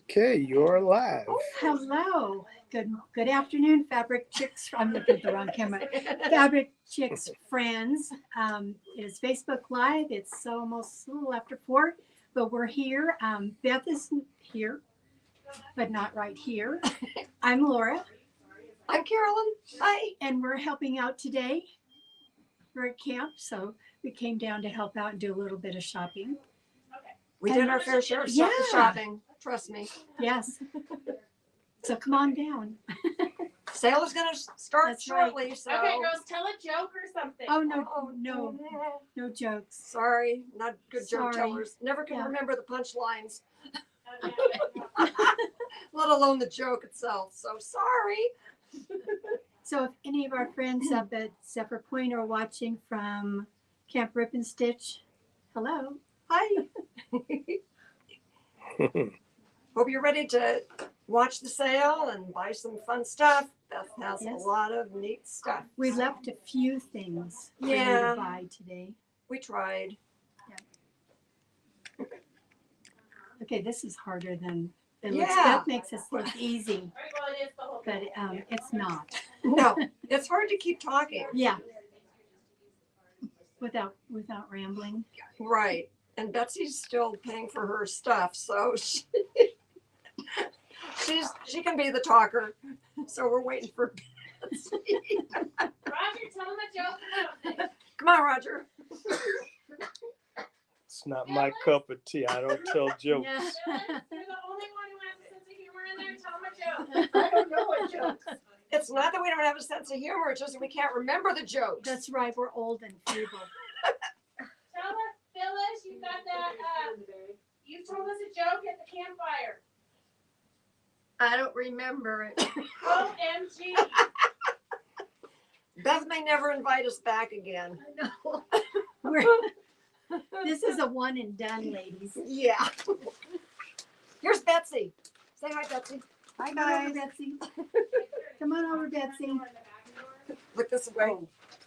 Okay, you're live. Hello. Good afternoon, Fabric Chicks. I'm looking at the wrong camera. Fabric Chicks friends. It's Facebook Live. It's almost a little after 4, but we're here. Beth is here, but not right here. I'm Laura. I'm Carolyn. Hi. And we're helping out today. We're at camp, so we came down to help out and do a little bit of shopping. We did our fair share of shopping. Trust me. Yes. So come on down. Sale is going to start That's shortly. right. So. Okay, girls, tell a joke or something. Oh, no jokes. Sorry, not good joke Sorry. tellers. Never can Yeah. remember the punchlines, Okay. let alone the joke itself. So sorry. So if any of our friends up at Zephyr Point are watching from Camp Rip and Stitch, hello. Hi. Hope you're ready to watch the sale and buy some fun stuff. Beth has Yes. a lot of neat stuff. We left a few things for you Yeah. to buy today. We tried. Okay, this is harder than it Yeah. looks. That makes us look easy, All right, well, it is the whole but thing. it's not. No, it's hard to keep talking. Yeah. Without rambling. Right. And Betsy's still paying for her stuff, so she can be the talker. So we're waiting for Betsy. Roger, tell them a joke. Come on, Roger. It's not my cup of tea. I don't tell jokes. You're the only one who has a sense of humor in there. Tell them a joke. I don't know what jokes. It's not that we don't have a sense of humor, it's just that we can't remember the jokes. That's right. We're old and feeble. Tell us, Phyllis, you got that. You told us a joke at the campfire. I don't remember it. OMG. Beth may never invite us back again. This is a one and done, ladies. Yeah. Here's Betsy. Say hi, Betsy. Hi, guys. Betsy. Come on over, Betsy. Look this way.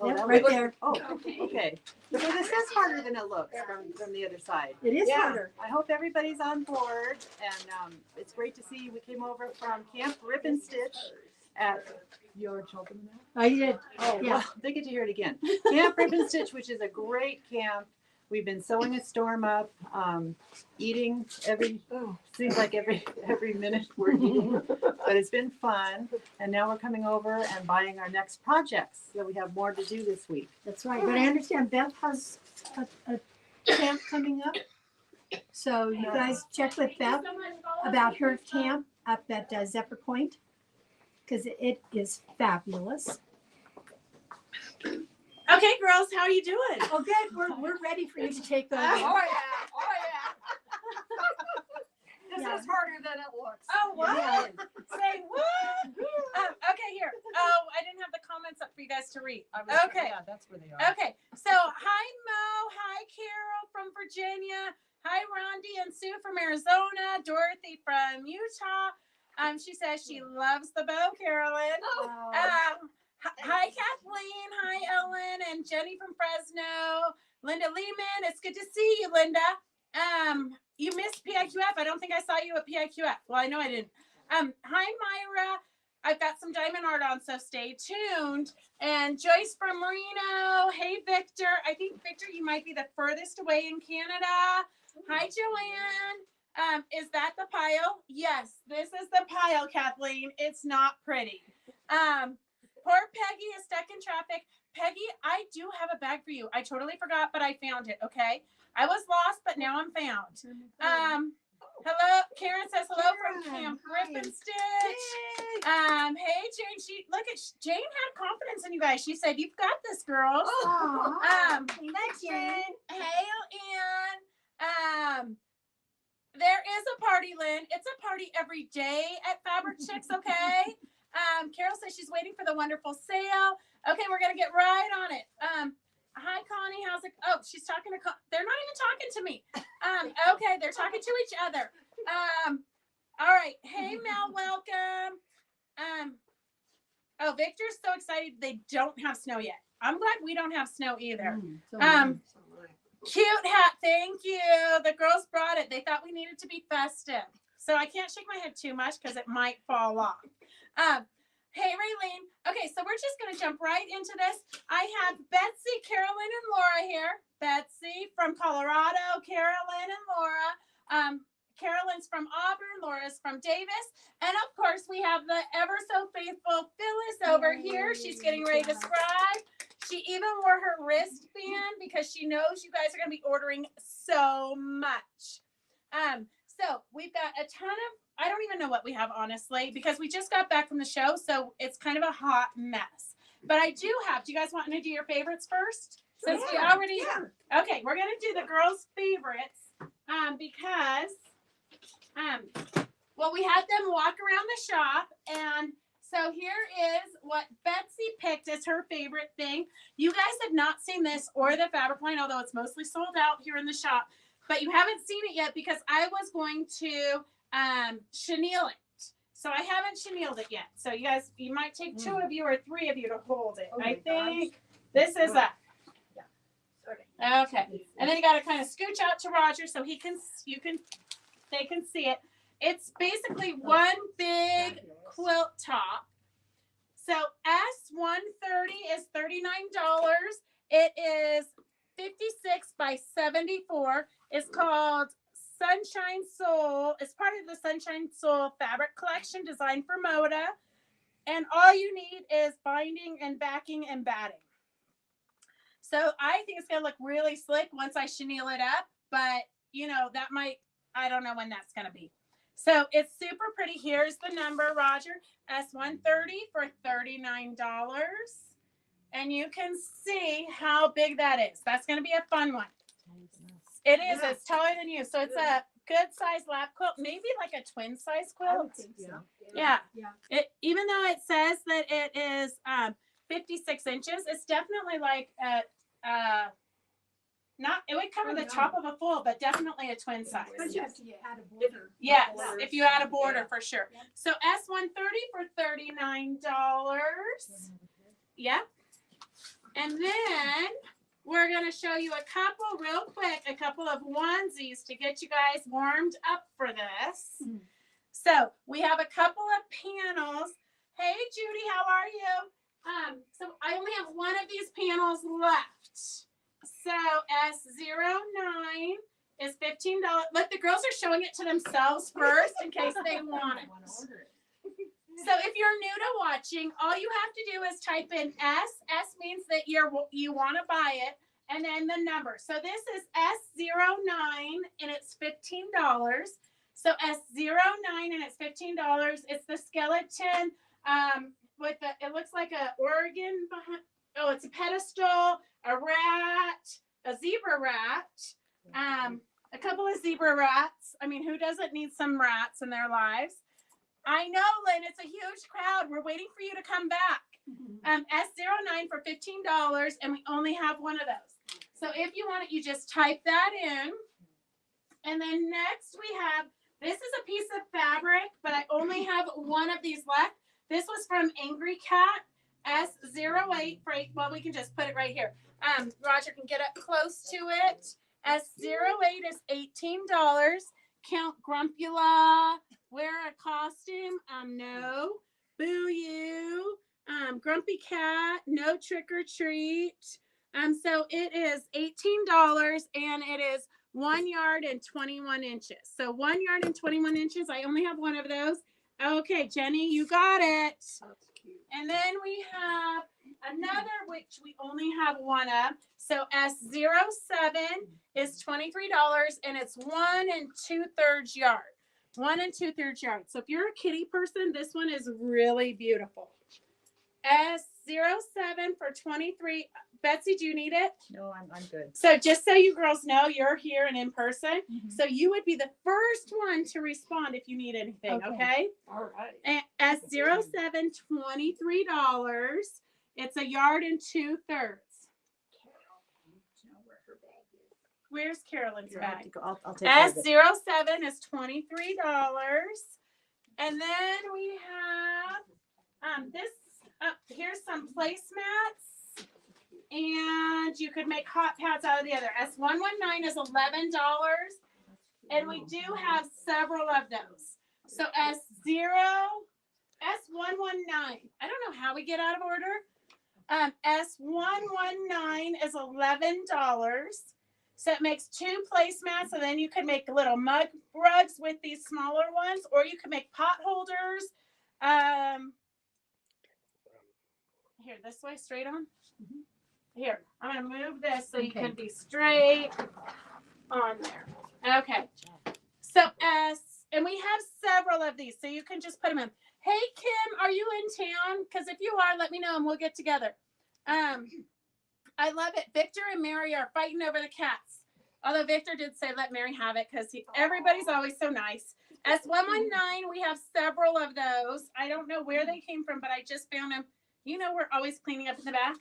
Yeah, right there. Oh, okay. So this is harder than it looks from the other side. It is Yeah. harder. I hope everybody's on board, and it's great to see you. We came over from Camp Rip and Stitch at your children. I did. Oh, Yeah. well, they get to hear it again. Camp Rip and Stitch, which is a great camp. We've been sewing a storm up, eating seems like every minute we're eating, but it's been fun. And now we're coming over and buying our next projects. So we have more to do this week. That's right. But I understand Beth has a camp coming up. So you guys check with Beth about her camp up at Zephyr Point, because it is fabulous. Okay, girls, how are you doing? Oh, good. We're ready for you to take over. Oh, yeah. Oh, yeah. This Yeah. is harder than it looks. Oh, what? Yeah. Say what? Okay, here. Oh, I didn't have the comments up for you guys to read. Okay. Yeah, that's where they are. Okay, so hi Mo, hi Carol from Virginia, hi Rondi and Sue from Arizona, Dorothy from Utah. She says she loves the bow, Carolyn. Hi Kathleen, hi Ellen and Jenny from Fresno, Linda Lehman. It's good to see you, Linda. You missed PIQF. I don't think I saw you at PIQF. Well, I know I didn't. Hi Myra. I've got some diamond art on, so stay tuned. And Joyce from Reno. Hey, Victor. I think, Victor, you might be the furthest away in Canada. Hi, Joanne. Is that the pile? Yes, this is the pile, Kathleen. It's not pretty. Poor Peggy is stuck in traffic. Peggy, I do have a bag for you. I totally forgot, but I found it, okay? I was lost, but now I'm found. Hello, Karen says hello from Camp Rip and Stitch. Hey Jane, Jane had confidence in you guys. She said, "You've got this, girls." Thanks, Jane. Hey, Ann. There is a party, Lynn. It's a party every day at Fabric Chicks, okay? Carol says she's waiting for the wonderful sale. Okay, we're gonna get right on it. Hi, Connie. How's it? Oh, she's talking to. They're not even talking to me. Okay, they're talking to each other. All right. Hey, Mel. Welcome. Oh, Victor's so excited they don't have snow yet. I'm glad we don't have snow either. Cute hat. Thank you. The girls brought it. They thought we needed to be festive. So I can't shake my head too much because it might fall off. Hey, Raylene. Okay, so we're just going to jump right into this. I have Betsy, Carolyn, and Laura here. Betsy from Colorado, Carolyn and Laura. Carolyn's from Auburn, Laura's from Davis. And of course, we have the ever so faithful Phyllis over here. She's getting ready to scribe. She even wore her wristband because she knows you guys are going to be ordering so much. So we've got a ton of, I don't even know what we have, honestly, because we just got back from the show. So it's kind of a hot mess. But I do have, do you guys want to do your favorites first? Since we already, okay, we're going to do the girls' favorites because, well, we had them walk around the shop. And so here is what Betsy picked as her favorite thing. You guys have not seen this or the fabric line, although it's mostly sold out here in the shop. But you haven't seen it yet because I was going to chenille it. So I haven't chenilled it yet. So you guys, you might take 2 of you or 3 of you to hold it. I think this is a. Okay. And then you got to kind of scooch out to Roger so they can see it. It's basically one big quilt top. So S130 is $39. It is 56 by 74. It's called Sunshine Soul. It's part of the Sunshine Soul fabric collection designed for Moda. And all you need is binding and backing and batting. So I think it's going to look really slick once I chenille it up. But, you know, that might, I don't know when that's going to be. So it's super pretty. Here's the number, Roger. S130 for $39. And you can see how big that is. That's going to be a fun one. It is. It's taller than you. So it's a good size lap quilt, maybe like a twin size quilt. Yeah. It, even though it says that it is 56 inches, it's definitely like not, it would cover the top of a full, but definitely a twin size. But you have to add a border. Yes, if you add a border for sure. So S130 for $39. Yeah. And then we're going to show you a couple real quick, a couple of onesies to get you guys warmed up for this. So we have a couple of panels. Hey, Judy, how are you? So I only have one of these panels left. So S09 is $15. Look, the girls are showing it to themselves first in case they want it. So if you're new to watching, all you have to do is type in S. S means that you want to buy it, and then the number. So this is S09, and it's $15. So S09, and it's $15. It's the skeleton with the, it looks like a organ behind. Oh, it's a pedestal, a rat, a zebra rat, a couple of zebra rats. I mean, who doesn't need some rats in their lives? I know, Lynn, it's a huge crowd. We're waiting for you to come back. S09 for $15, and we only have one of those. So if you want it, you just type that in. And then next we have, this is a piece of fabric, but I only have one of these left. This was from Angry Cat. S08 for, well, we can just put it right here. Roger can get up close to it. S08 is $18. Count Grumpula, wear a costume, no. Boo you, Grumpy Cat, no trick or treat. So it is $18 and it is 1 yard and 21 inches. So 1 yard and 21 inches. I only have one of those. Okay, Jenny, you got it. And then we have another, which we only have one of. So S07 is $23 and it's 1 2/3 yard. 1 2/3 yard. So if you're a kitty person, this one is really beautiful. S07 for $23. Betsy, do you need it? No, I'm good. So just so you girls know, you're here and in person. So you would be the first one to respond if you need anything, okay? All right. And S07, $23. It's 1 yard and 2/3. Where's Carolyn's bag? I'll take care of it. S07 is $23. And then we have this, here's some placemats. And you could make hot pads out of the other. S119 is $11. And we do have several of those. So S119, I don't know how we get out of order. S119 is $11. So it makes 2 placemats, and then you could make little mug rugs with these smaller ones, or you could make pot holders. Here, this way, straight on. Here, I'm going to move this so you can be straight on there. Okay. So and we have several of these, so you can just put them in. Hey, Kim, are you in town? Because if you are, let me know and we'll get together. I love it. Victor and Mary are fighting over the cats. Although Victor did say let Mary have it because everybody's always so nice. S119, we have several of those. I don't know where they came from, but I just found them. You know, we're always cleaning up in the back.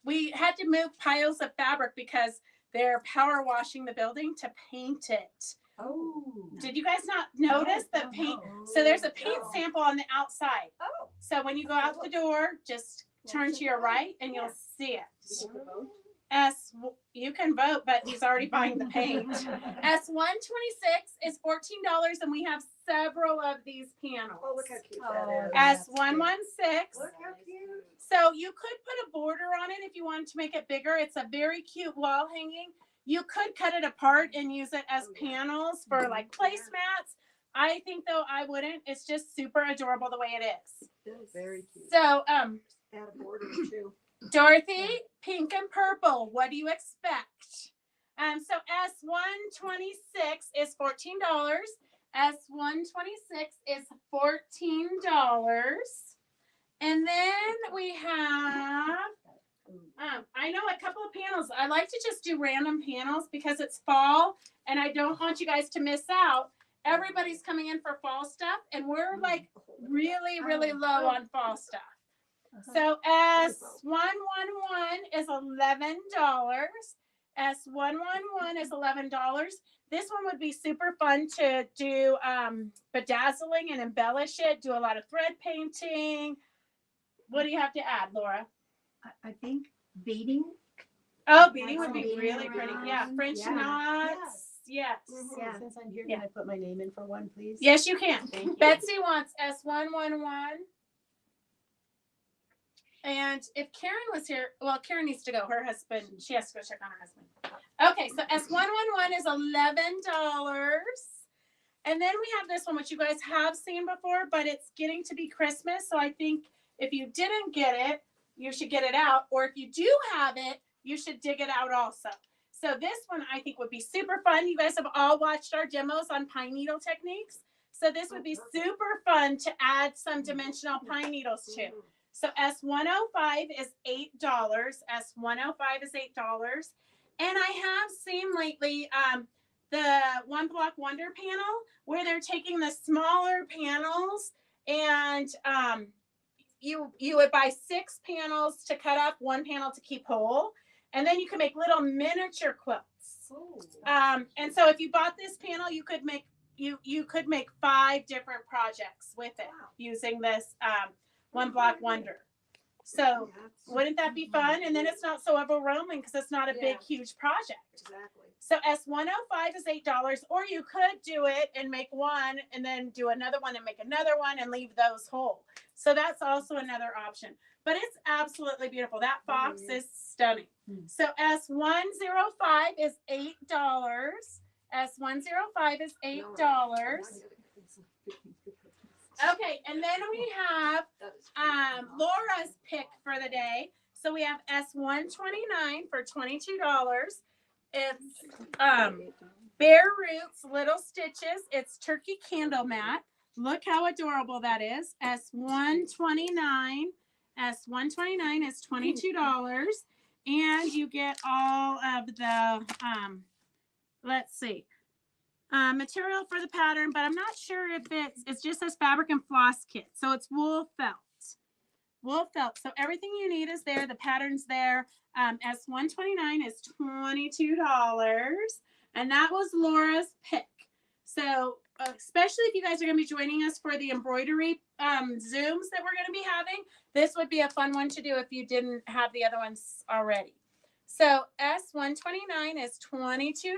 We had to move piles of fabric because they're power washing the building to paint it. Oh. Did you guys not notice the paint? So there's a paint sample on the outside. Oh. So when you go out the door, just turn to your right and you'll see it. You can vote, but he's already buying the paint. S126 is $14, and we have several of these panels. Oh, look how cute that is. S116. Look how cute. So you could put a border on it if you wanted to make it bigger. It's a very cute wall hanging. You could cut it apart and use it as panels for like placemats. I think though I wouldn't. It's just super adorable the way it is. Very cute. So Add a border too. Dorothy, pink and purple. What do you expect? So S126 is $14. S126 is $14. And then we have, I know a couple of panels. I like to just do random panels because it's fall and I don't want you guys to miss out. Everybody's coming in for fall stuff and we're like really, really low on fall stuff. So S111 is $11. S111 is $11. This one would be super fun to do bedazzling and embellish it, do a lot of thread painting. What do you have to add, Laura? I think beading. Oh, beading would be Beading really pretty. Yeah, around. French Yeah. knots. Yes. Yeah. Since I'm here, Yeah. can I put my name in for one, please? Yes, you can. Thank you. Betsy wants S111. And if Karen was here, well, Karen needs to go. Her husband, she has to go check on her husband. Okay, so S111 is $11. And then we have this one, which you guys have seen before, but it's getting to be Christmas. So I think if you didn't get it, you should get it out. Or if you do have it, you should dig it out also. So this one I think would be super fun. You guys have all watched our demos on pine needle techniques. So this would be super fun to add some dimensional pine needles to. So S105 is $8. S105 is $8. And I have seen lately the One Block Wonder panel where they're taking the smaller panels and you would buy 6 panels to cut up, 1 panel to keep whole. And then you can make little miniature quilts. And so if you bought this panel, you could make you could make 5 different projects with it using this One Block Wonder. So wouldn't that be fun? And then it's not so overwhelming because it's not a big, huge project. Exactly. So S105 is $8, or you could do it and make one and then do another one and make another one and leave those whole. So that's also another option. But it's absolutely beautiful. That fox is stunning. So S105 is $8. S105 is $8. Okay, and then we have Laura's pick for the day. So we have S129 for $22. It's Bare Roots Little Stitches. It's turkey candle mat. Look how adorable that is. S129. S129 is $22. And you get all of the, let's see, material for the pattern, but I'm not sure if it just says fabric and floss kit. So it's wool felt. Wool felt. So everything you need is there. The pattern's there. S129 is $22. And that was Laura's pick. So especially if you guys are going to be joining us for the embroidery Zooms that we're going to be having, this would be a fun one to do if you didn't have the other ones already. So S129 is $22.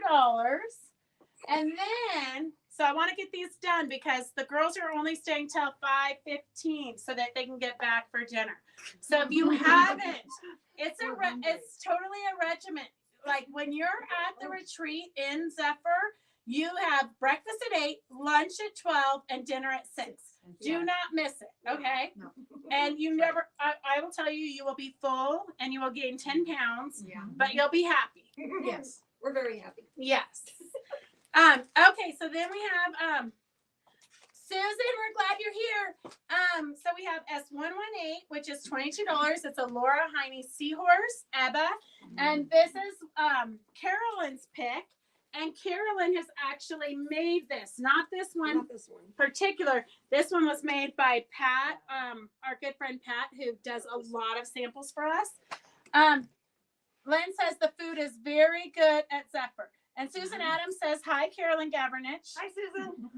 And then, so I want to get these done because the girls are only staying till 5:15 so that they can get back for dinner. So if you haven't, it's totally a regiment. Like when you're at the retreat in Zephyr, you have breakfast at 8, lunch at 12, and dinner at 6. Do not miss it, okay? No. And you never, I will tell you, you will be full and you will gain 10 pounds, Yeah. but you'll be happy. Yes. We're very happy. Yes. Okay, so then we have Susan, we're glad you're here. So we have S118, which is $22. It's a Laura Heine seahorse, Ebba. And this is Carolyn's pick. And Carolyn has actually made this, not this one Not this one. particular. This one was made by Pat, our good friend Pat, who does a lot of samples for us. Lynn says the food is very good at Zephyr. And Susan Adams says, hi, Carolyn Gavernich. Hi, Susan.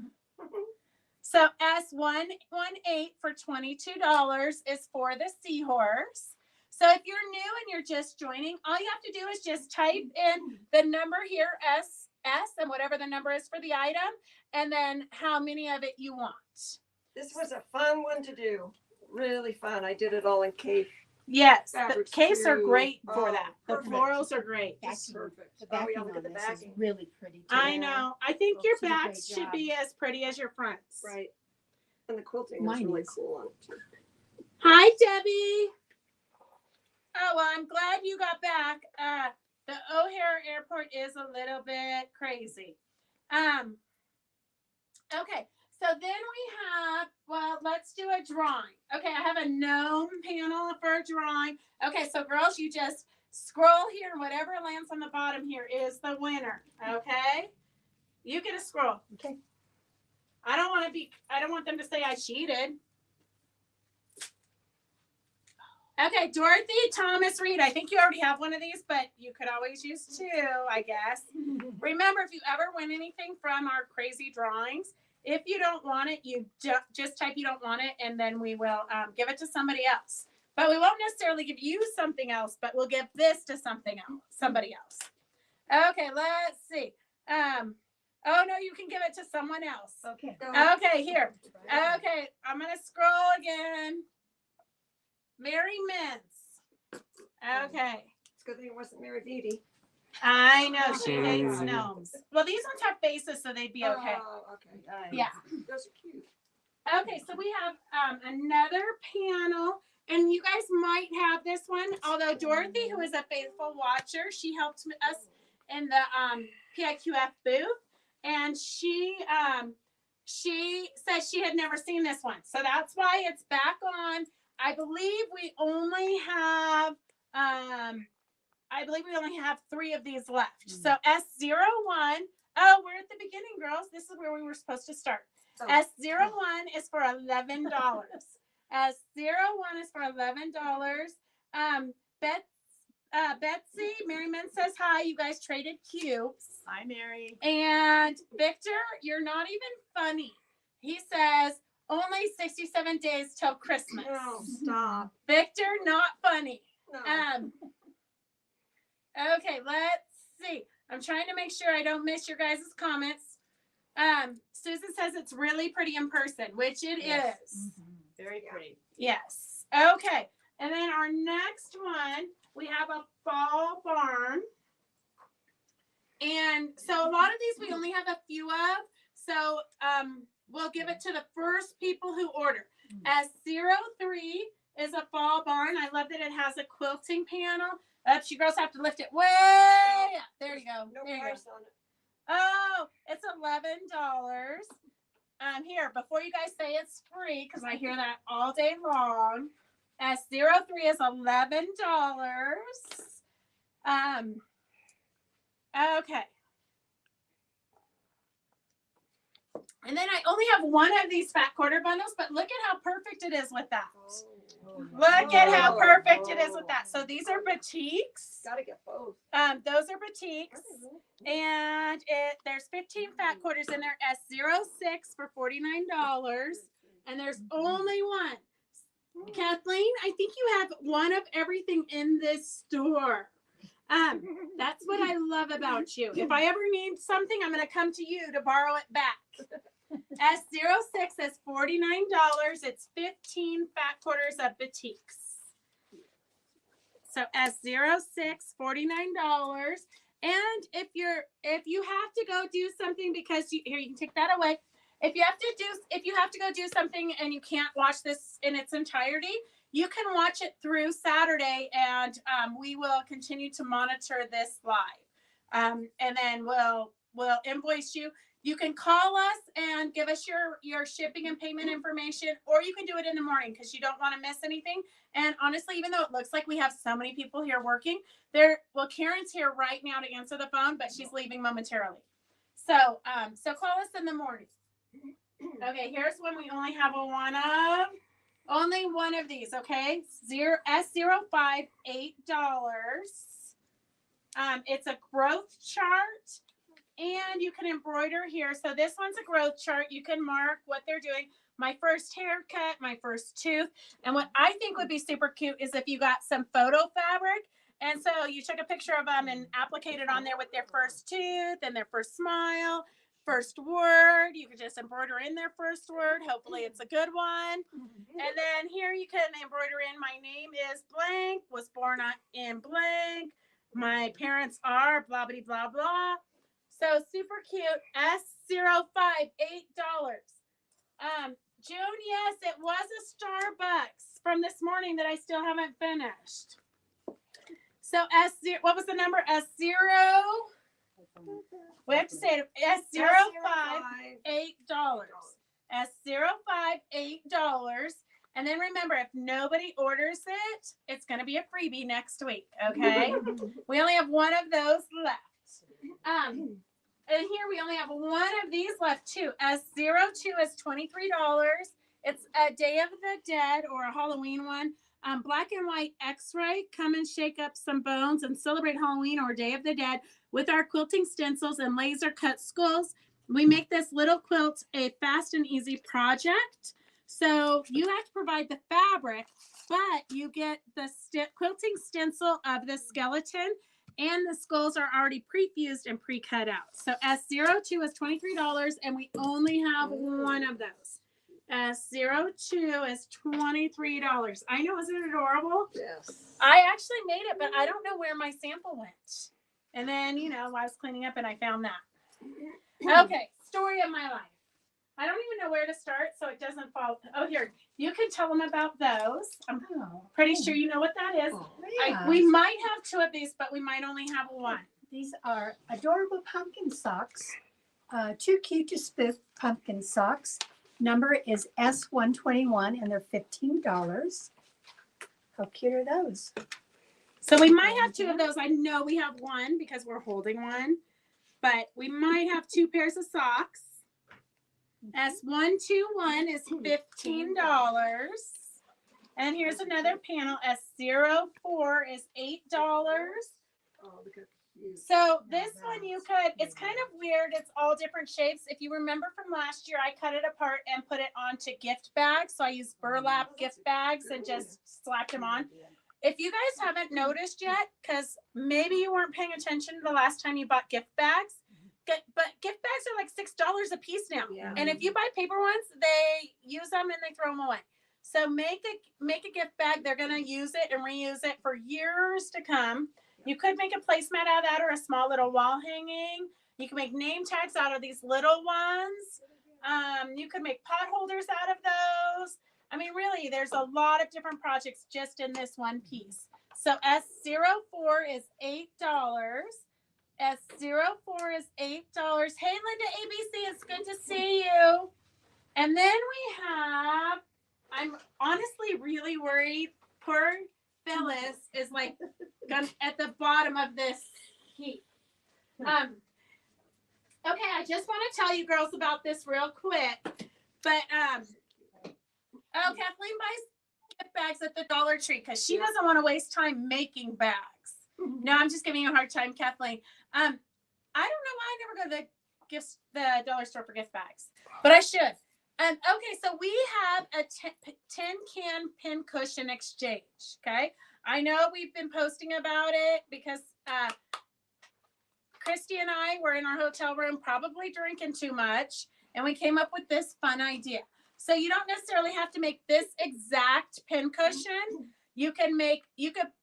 So S118 for $22 is for the seahorse. So if you're new and you're just joining, all you have to do is just type in the number here, S, and whatever the number is for the item, and then how many of it you want. This was a fun one to do. Really fun. I did it all in cave. Yes, the Fabrics case are too. great for Oh, that. The perfect. florals are great. That's perfect. The Oh, yeah, backing look at the on this is backing. really pretty too. I know. I think your Folks did a great backs should job. be as pretty as your fronts. Right. And the quilting is Mine really is. cool on it too. Hi, Debbie. Oh, well, I'm glad you got back. The O'Hare Airport is a little bit crazy. Okay, so then we have, well, let's do a drawing. Okay, I have a gnome panel for a drawing. Okay, so girls, you just scroll here and whatever lands on the bottom here is the winner. Okay? You get a scroll. Okay. I don't want them to say I cheated. Okay, Dorothy Thomas Reed. I think you already have one of these, but you could always use 2, I guess. Remember, if you ever win anything from our crazy drawings, if you don't want it, you just type you don't want it, and then we will give it to somebody else. But we won't necessarily give you something else, but we'll give this to somebody else. Okay, let's see. Oh, no, you can give it to someone else. Okay. Okay, here. Okay, I'm going to scroll again. Mary Mintz. Okay. It's a good thing it wasn't Mary Beatty. I know, she hates gnomes. Well, these ones have faces, so they'd be okay. Oh, okay. Yeah. Those are cute. Okay, so we have another panel, and you guys might have this one, although Dorothy, who is a faithful watcher, she helped us in the PIQF booth, and she said she had never seen this one. So that's why it's back on. I believe we only have 3 of these left. So S01. Oh, we're at the beginning, girls. This is where we were supposed to start. Oh. S01 is for $11. S01 is for $11. Betsy, Mary Min says hi. You guys traded cubes. Hi, Mary. And Victor, you're not even funny. He says only 67 days till Christmas. No, stop. Victor, not funny. No. Okay, let's see. I'm trying to make sure I don't miss your guys' comments. Susan says it's really pretty in person, which it is. Very pretty. Yes. Okay. And then our next one, we have a fall barn. And so a lot of these we only have a few of. So we'll give it to the first people who order. S03 is a fall barn. I love that it has a quilting panel. You girls have to lift it way up. There you go. No There you go. price on it. Oh, it's $11. Here, before you guys say it's free, because I hear that all day long. S03 is $11. Okay. And then I only have one of these fat quarter bundles, but look at how perfect it is with that. Look at how Oh, perfect it is with that. So these are batiks. Gotta get both. Those are batiks. And there's 15 fat quarters in there, S06 for $49. And there's only one. Kathleen, I think you have one of everything in this store. That's what I love about you. If I ever need something, I'm going to come to you to borrow it back. S06 is $49. It's 15 fat quarters of batiks. So S06, $49. And if you have to go do something because here you can take that away. If you have to go do something and you can't watch this in its entirety, you can watch it through Saturday, and we will continue to monitor this live. And then we'll invoice you. You can call us and give us your shipping and payment information, or you can do it in the morning because you don't want to miss anything. And honestly, even though it looks like we have so many people here working, Karen's here right now to answer the phone, but she's leaving momentarily. So call us in the morning. Okay, here's one we only have only one of these, okay? S05, $8. It's a growth chart, and you can embroider here. So this one's a growth chart. You can mark what they're doing. My first haircut, my first tooth. And what I think would be super cute is if you got some photo fabric, and so you took a picture of them and appliqued it on there with their first tooth and their first smile. First word, you could just embroider in their first word. Hopefully it's a good one. And then here you can embroider in, my name is blank, was born in blank, my parents are blah, blah, blah, blah. So super cute. S05, $8. June, yes, it was a Starbucks from this morning that I still haven't finished. So S0, what was the number? S0. We have to say it. S05, $8. S05, $8. And then remember, if nobody orders it, it's going to be a freebie next week. Okay. We only have one of those left. And here we only have one of these left too. S02 is $23. It's a Day of the Dead or a Halloween one. Black and white X-ray. Come and shake up some bones and celebrate Halloween or Day of the Dead with our quilting stencils and laser cut skulls. We make this little quilt a fast and easy project. So you have to provide the fabric, but you get the quilting stencil of the skeleton, and the skulls are already pre-fused and pre-cut out. So S02 is $23, and we only have one of those. S02 is $23. I know, isn't it adorable? Yes. I actually made it, but I don't know where my sample went. And then, I was cleaning up and I found that. Okay, story of my life. I don't even know where to start, so it doesn't fall. Oh, here. You can tell them about those. I'm pretty sure you know what that is. We might have two of these, but we might only have one. These are adorable pumpkin socks. Too cute to spit pumpkin socks. Number is S121, and they're $15. How cute are those? So we might have two of those. I know we have one because we're holding one, but we might have two pairs of socks. S121 is $15. And here's another panel. S04 is $8. So this one it's kind of weird. It's all different shapes. If you remember from last year, I cut it apart and put it onto gift bags. So I used burlap gift bags and just slapped them on. If you guys haven't noticed yet, because maybe you weren't paying attention the last time you bought gift bags, but gift bags are like $6 a piece now. Yeah. And if you buy paper ones, they use them and they throw them away. So make a gift bag. They're going to use it and reuse it for years to come. You could make a placemat out of that or a small little wall hanging. You can make name tags out of these little ones. You could make pot holders out of those. I mean, really, there's a lot of different projects just in this one piece. So S04 is $8. S04 is $8. Hey, Linda ABC, it's good to see you. And then we have, I'm honestly really worried. Poor Phyllis is like at the bottom of this heap. Okay, I just want to tell you girls about this real quick. But Kathleen buys gift bags at the Dollar Tree because she doesn't want to waste time making bags. No, I'm just giving you a hard time, Kathleen. I don't know why I never go to the dollar store for gift bags, but I should. Okay, so we have a 10 can pin cushion exchange. Okay, I know we've been posting about it because Christy and I were in our hotel room probably drinking too much, and we came up with this fun idea. So you don't necessarily have to make this exact pin cushion. You could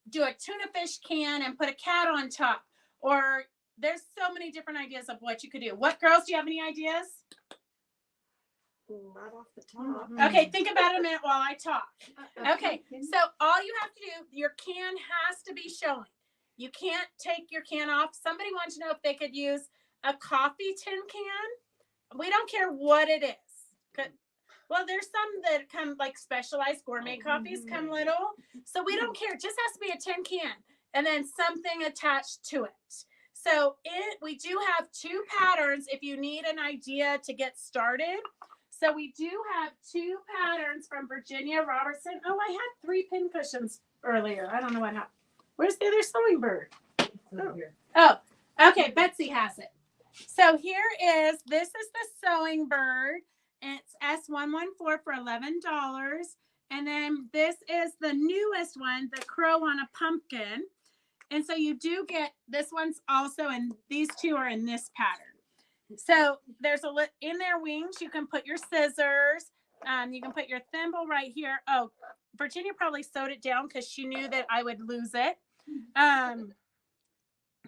do a tuna fish can and put a cat on top, or there's so many different ideas of what you could do. What, girls, do you have any ideas? Not off the top. Okay, think about it a minute while I talk. Okay, so all you have to do, your can has to be showing. You can't take your can off. Somebody wants to know if they could use a coffee tin can. We don't care what it is. Well, there's some that come like specialized gourmet coffees come little. So we don't care. It just has to be a tin can and then something attached to it. So we do have 2 patterns if you need an idea to get started. So we do have 2 patterns from Virginia Robertson. Oh, I had 3 pin cushions earlier. I don't know what happened. Where's the other sewing bird? Oh, okay. Betsy has it. So this is the sewing bird. It's S114 for $11. And then this is the newest one, the crow on a pumpkin. And so you do get, this one's also, and these 2 are in this pattern. So there's in their wings, you can put your scissors. You can put your thimble right here. Oh, Virginia probably sewed it down because she knew that I would lose it. In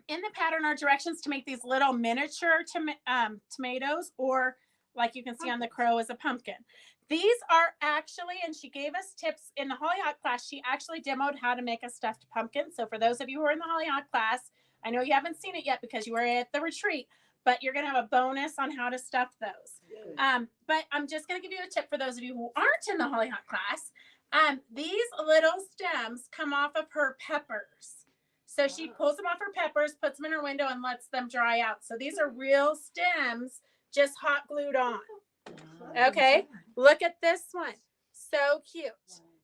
the pattern are directions to make these little miniature tomatoes, or like you can see on the crow is a pumpkin. These are actually, and she gave us tips in the Hollyhock class. She actually demoed how to make a stuffed pumpkin. So for those of you who are in the Hollyhock class, I know you haven't seen it yet because you were at the retreat, but you're going to have a bonus on how to stuff those. But I'm just going to give you a tip for those of you who aren't in the Hollyhock class. These little stems come off of her peppers. So she pulls them off her peppers, puts them in her window, and lets them dry out. So these are real stems, just hot glued on. Okay, look at this one. So cute.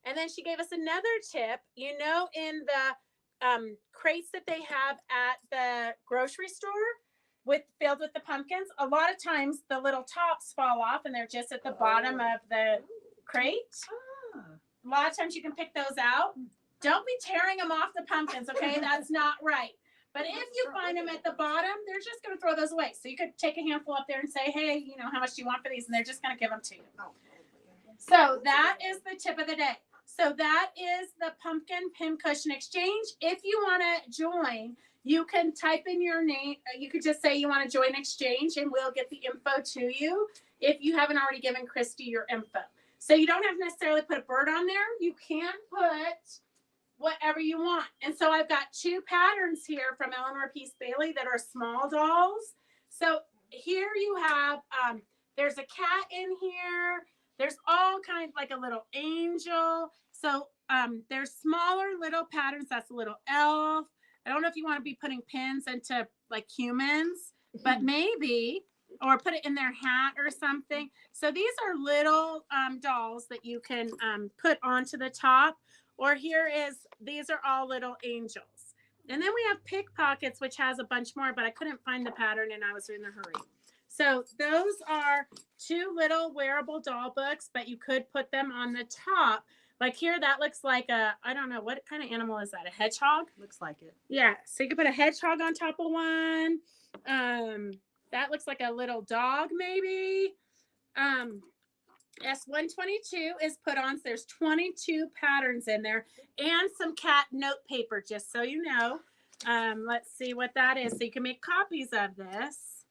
And then she gave us another tip. You know, in the crates that they have at the grocery store filled with the pumpkins, a lot of times the little tops fall off and they're just at the bottom of the crate. A lot of times you can pick those out. Don't be tearing them off the pumpkins, okay? That's not right. But if you find them at the bottom, they're just going to throw those away. So you could take a handful up there and say, hey, how much do you want for these? And they're just going to give them to you. So that is the tip of the day. So that is the pumpkin pin cushion exchange. If you want to join, you can type in your name. You could just say you want to join exchange and we'll get the info to you if you haven't already given Christy your info. So you don't have to necessarily put a bird on there. You can put whatever you want. And so I've got 2 patterns here from Eleanor Peace Bailey that are small dolls. So here you have, there's a cat in here. There's all kinds, like a little angel. So there's smaller little patterns. That's a little elf. I don't know if you want to be putting pins into like humans, but maybe, or put it in their hat or something. So these are little dolls that you can put onto the top. Or these are all little angels. And then we have pickpockets, which has a bunch more, but I couldn't find the pattern and I was in a hurry. So those are 2 little wearable doll books, but you could put them on the top. Like here, that looks like I don't know, what kind of animal is that? A hedgehog? Looks like it. Yeah, so you could put a hedgehog on top of one. That looks like a little dog maybe. S122 is put on. So there's 22 patterns in there and some cat note paper, just so you know. Let's see what that is. So you can make copies of this.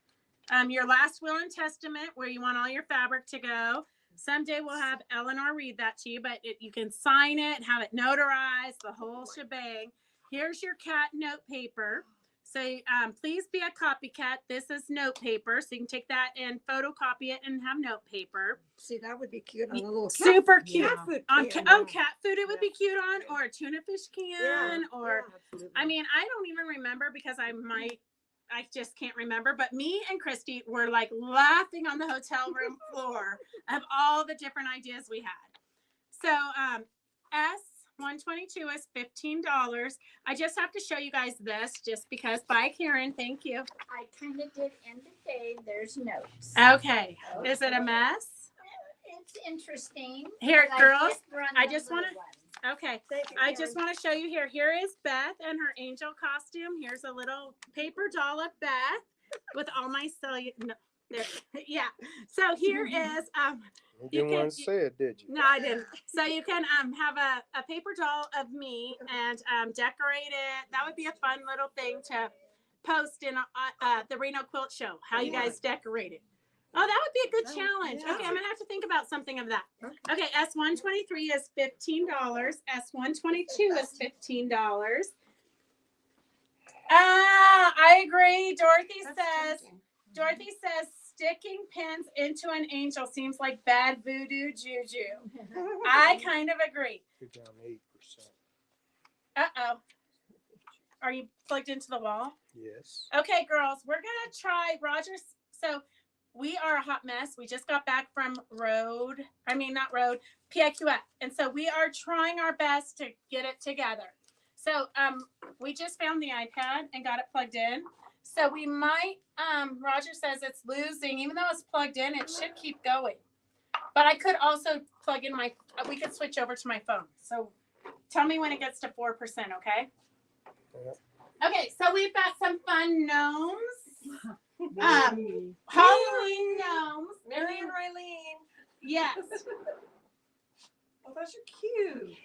Your last will and testament, where you want all your fabric to go. Someday we'll have Eleanor read that to you, but you can sign it, have it notarized, the whole shebang. Here's your cat note paper. So please be a copycat. This is note paper. So you can take that and photocopy it and have note paper. See, that would be cute on a little super cute. cat food On can. cat food it would be cute on, or a tuna fish can, or I mean, I don't even remember because I just can't remember. But me and Christy were like laughing on the hotel room floor of all the different ideas we had. So S122 is $15. I just have to show you guys this just because. Bye, Karen. Thank you. I kind of did end of day. There's notes. Okay. Is it a mess? It's interesting. Here, but girls, did run I the just wanna- little one. Okay. Thank you, I Karen. just want to show you here. Here is Beth and her angel costume. Here's a little paper doll of Beth with all my no, there. Yeah. So here is You You didn't can- want to say it, did you? no, I didn't. So you can have a paper doll of me and decorate it. That would be a fun little thing to post in the Reno Quilt Show. How you guys decorate it. Oh, that would be a good challenge. yeah. Okay, I'm gonna have to think about something of that. Okay. Okay, S123 is $15. S122 is $15. I agree. Dorothy says sticking pins into an angel seems like bad voodoo juju. I kind of agree. You're down 8%. Uh-oh. Are you plugged into the wall? Yes. Okay, girls, we're gonna try Rogers. So we are a hot mess. We just got back from PIQF. And so we are trying our best to get it together. So we just found the iPad and got it plugged in. So we might, Roger says it's losing, even though it's plugged in, it should keep going. But I could also plug in we could switch over to my phone. So tell me when it gets to 4%, okay? Yep. Okay, so we've got some fun gnomes. Halloween gnomes. Mary and Raylene. Yes. Oh, those are cute.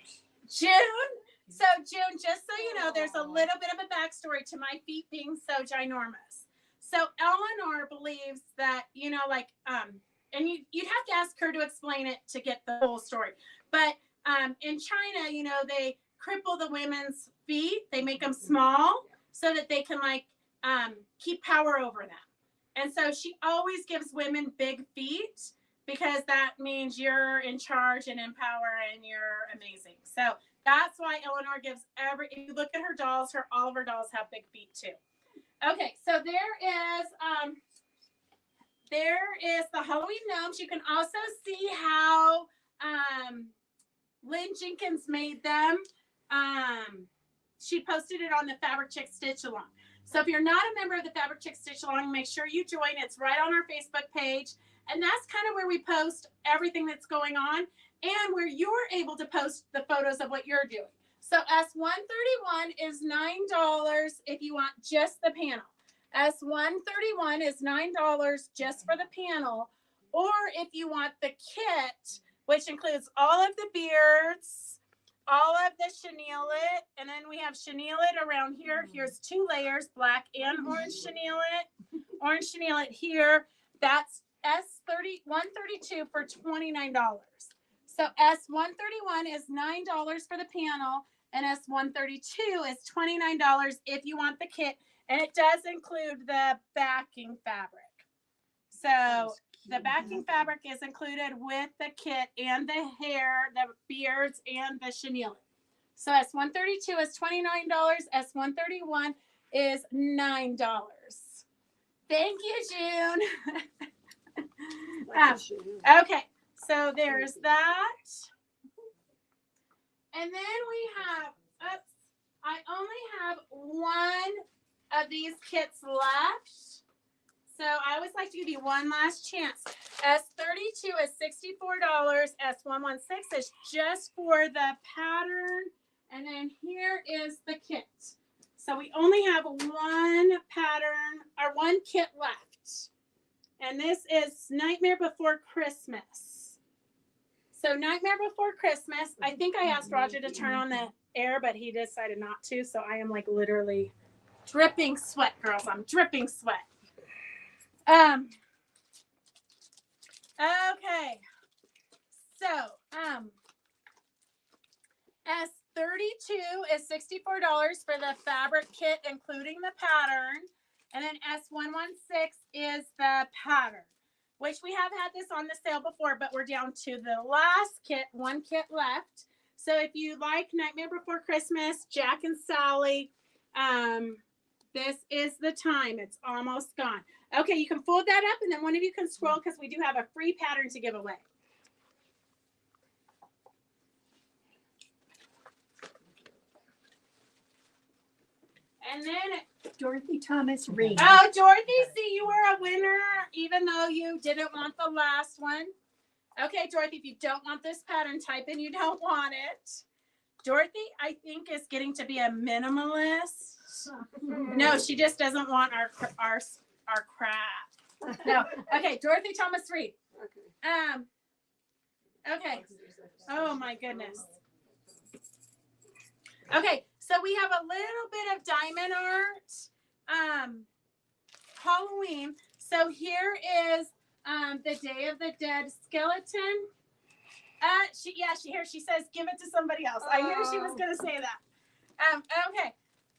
June. So June, just so you know, there's a little bit of a backstory to my feet being so ginormous. So Eleanor believes that, and you'd have to ask her to explain it to get the whole story. But in China, they cripple the women's feet. They make them small so that they can keep power over them. And so she always gives women big feet because that means you're in charge and in power and you're amazing. So that's why Eleanor gives if you look at her dolls, all of her dolls have big feet too. Okay, so there is the Halloween gnomes. You can also see how Lynn Jenkins made them. She posted it on the Fabric Chick Stitch Along. So if you're not a member of the Fabric Chick Stitch Along, make sure you join. It's right on our Facebook page. And that's kind of where we post everything that's going on and where you're able to post the photos of what you're doing. So S131 is $9 if you want just the panel. S131 is $9 just for the panel. Or if you want the kit, which includes all of the beards, all of the chenillet, and then we have chenillet around here. Here's 2 layers, black and orange chenillet. Orange chenillet here. That's S132 for $29. So S131 is $9 for the panel, and S132 is $29 if you want the kit, and it does include the backing fabric. So the backing fabric is included with the kit and the hair, the beards, and the chenillet. So S132 is $29. S131 is $9. Thank you, June. Okay, so there's that. And then we have, I only have one of these kits left. So I always like to give you one last chance. S32 is $64. S116 is just for the pattern. And then here is the kit. So we only have one pattern or one kit left. And this is Nightmare Before Christmas. So Nightmare Before Christmas, I think I asked Roger to turn on the air, but he decided not to. So I am literally dripping sweat, girls. I'm dripping sweat. Okay. So, S32 is $64 for the fabric kit, including the pattern. And then S116 is the pattern, which we have had this on the sale before, but we're down to the last kit, one kit left. So if you like Nightmare Before Christmas, Jack and Sally, this is the time. It's almost gone. Okay, you can fold that up, and then one of you can scroll because we do have a free pattern to give away. And then, Dorothy Thomas Reed. oh, Dorothy, see, you were a winner, even though you didn't want the last one. Okay, Dorothy, if you don't want this pattern, type in you don't want it. Dorothy, I think, is getting to be a minimalist. No, she just doesn't want our crap. No. Okay, Dorothy Thomas Reed. Okay. Oh my goodness. Okay, so we have a little bit of diamond art. Halloween. So here is the Day of the Dead skeleton. She says give it to somebody else. I knew she was gonna say that. Okay.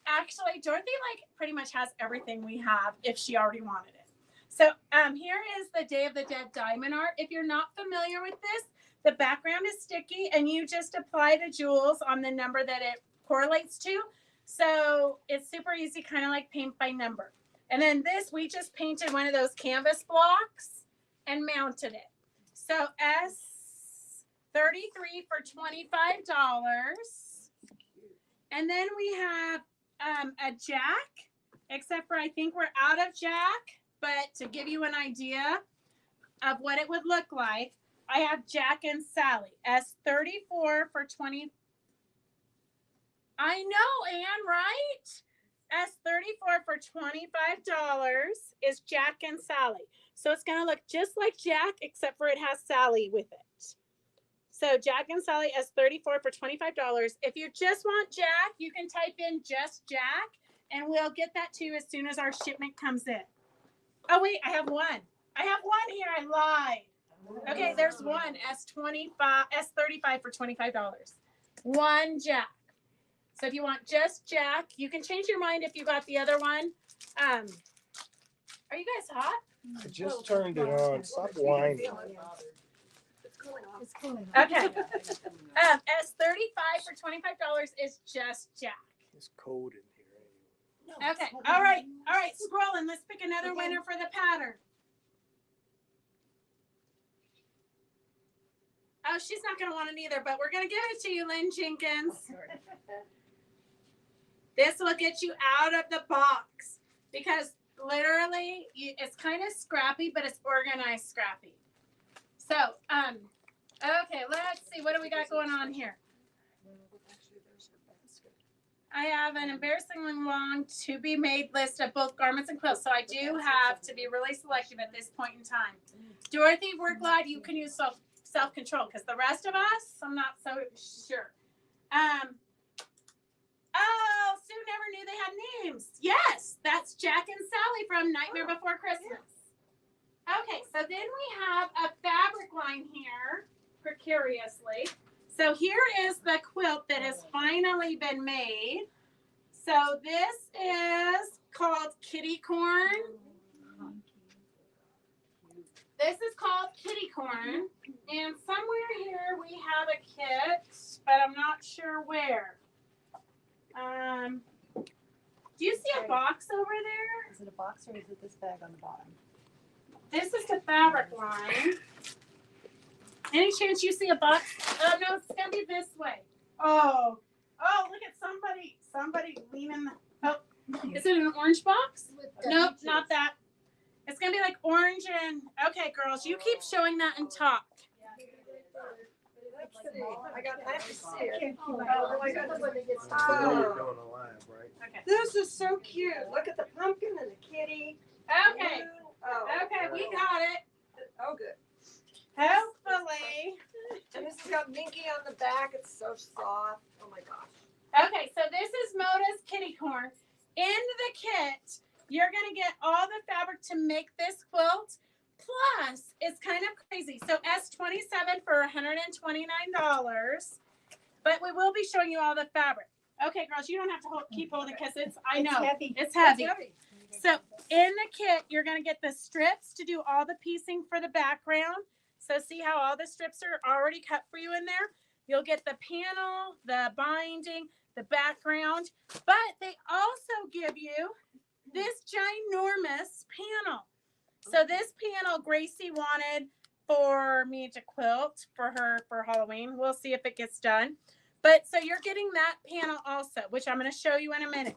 Actually, Dorothy pretty much has everything we have if she already wanted it. So here is the Day of the Dead diamond art. If you're not familiar with this, the background is sticky and you just apply the jewels on the number that it correlates to. So it's super easy, kind of like paint by number. And then this, we just painted one of those canvas blocks and mounted it. So S33 for $25. And then we have a jack, except for I think we're out of jack. But to give you an idea of what it would look like, I have Jack and Sally. S34 for 20. I know, Anne, right? S34 for $25 is Jack and Sally. So it's going to look just like Jack, except for it has Sally with it. So Jack and Sally S34 for $25. If you just want Jack, you can type in just Jack, and we'll get that to you as soon as our shipment comes in. Oh, wait, I have one. I have one here. I lied. Okay, there's one. S35 for $25. One Jack. So if you want just Jack, you can change your mind if you got the other one. Are you guys hot? I just turned it on. Stop whining. It's cool. Okay. S35 for $25 is just Jack. It's cold in here. Okay. All right. Scrolling. Let's pick another winner for the pattern. Oh, she's not going to want it either, but we're going to give it to you, Lynn Jenkins. This will get you out of the box because literally it's kind of scrappy, but it's organized scrappy. So, okay, let's see. What do we got going on here? I have an embarrassingly long to be made list of both garments and quilts. So I do have to be really selective at this point in time. Dorothy, we're glad you can use self-control because the rest of us, I'm not so sure. Oh, Sue never knew they had names. Yes, that's Jack and Sally from Nightmare Before Christmas. Okay, so then we have a fabric line here, precariously. So here is the quilt that has finally been made. So this is called Kitty Corn. This is called Kitty Corn. And somewhere here we have a kit, but I'm not sure where. Do you see a box over there? Is it a box or is it this bag on the bottom? This is the fabric line. Any chance you see a box? Oh, no, it's going to be this way. Oh, look at somebody leaning. Oh, is it an orange box? Nope, not that. It's going to be like orange and, okay, girls, you keep showing that and talk. I have to see it. You know you're doing a live, right? Okay. This is so cute. Look at the pumpkin and the kitty. Okay. Oh, Okay, we got it. oh, good. Hopefully. And this has got Minky on the back. It's so soft. Oh my gosh. Okay, so this is Moda's Kitty Corn. In the kit, you're going to get all the fabric to make this quilt. Plus, it's kind of crazy. So S27 for $129. But we will be showing you all the fabric. Okay, girls, you don't have to keep holding because I know. It's heavy. So in the kit, you're going to get the strips to do all the piecing for the background. So see how all the strips are already cut for you in there? You'll get the panel, the binding, the background. But they also give you this ginormous panel. So this panel Gracie wanted for me to quilt for her for Halloween. We'll see if it gets done. But so you're getting that panel also, which I'm going to show you in a minute.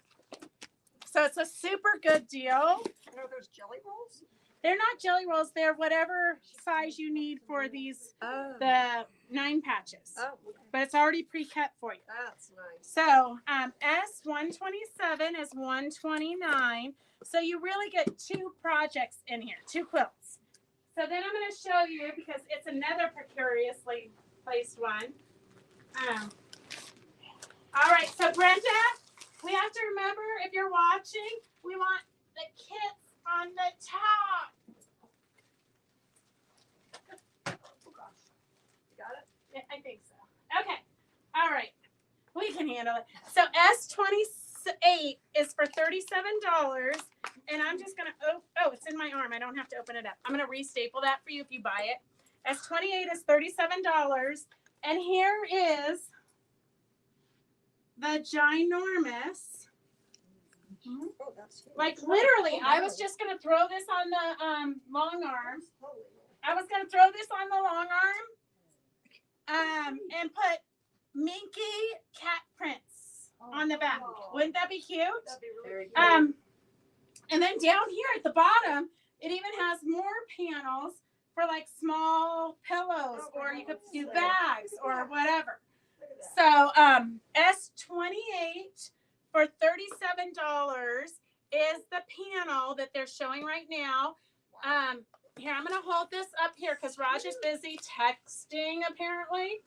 So it's a super good deal. Are those jelly rolls? They're not jelly rolls. They're whatever size you need for these, Oh. the 9 patches. Oh, okay. But it's already pre-cut for you. That's nice. So S127 is $129. So you really get 2 projects in here, 2 quilts. So then I'm going to show you, because it's another precariously placed one. All right, so Brenda, we have to remember, if you're watching, we want the kits on the top. Oh gosh. You got it? Yeah, I think so. Okay. All right. We can handle it. So S28 is for $37. And I'm just going to, oh, it's in my arm. I don't have to open it up. I'm going to restaple that for you if you buy it. S28 is $37. And here is the ginormous, Oh, that's huge. like literally, I was just going to throw this on the long arm. Holy I was going to throw this on the long arm and put Minky cat prints on the back. Wouldn't that be cute? That'd be really cute. And then down here at the bottom, it even has more panels for like small pillows, or you could do bags or whatever. Look at that. So S28 for $37 is the panel that they're showing right now. Here, I'm going to hold this up here because Raj is busy texting apparently.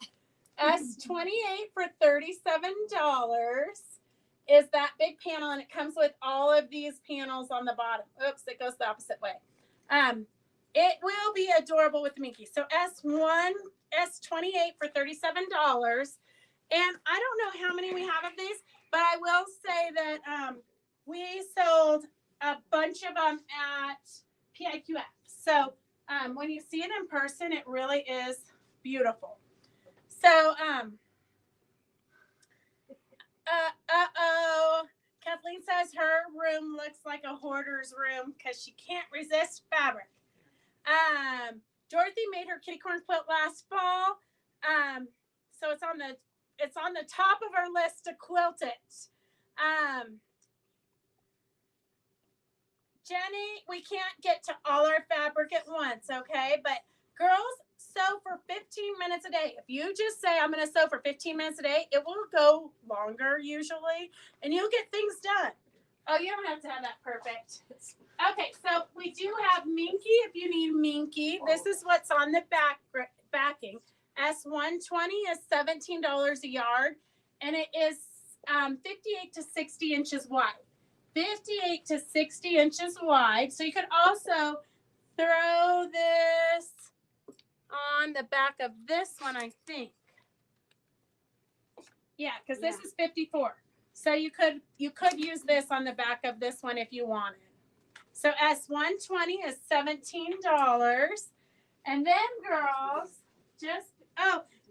S28 for $37 is that big panel, and it comes with all of these panels on the bottom. Oops, it goes the opposite way. It will be adorable with Minky. So S28 for $37. And I don't know how many we have of these, but I will say that we sold a bunch of them at PIQF. So when you see it in person, it really is beautiful. So, Kathleen says her room looks like a hoarder's room because she can't resist fabric. Dorothy made her kitty corn quilt last fall. So it's on the top of our list to quilt it. Jenny, we can't get to all our fabric at once, okay? But girls, sew for 15 minutes a day. If you just say, I'm going to sew for 15 minutes a day, it will go longer usually, and you'll get things done. Oh, you don't have to have that perfect. Okay, so we do have Minky if you need Minky. This is what's on the backing. S120 is $17 a yard, and it is 58 to 60 inches wide. 58 to 60 inches wide. So you could also throw this on the back of this one, I think. Yeah, because this is 54. So you could use this on the back of this one if you wanted. So S120 is $17. And then girls,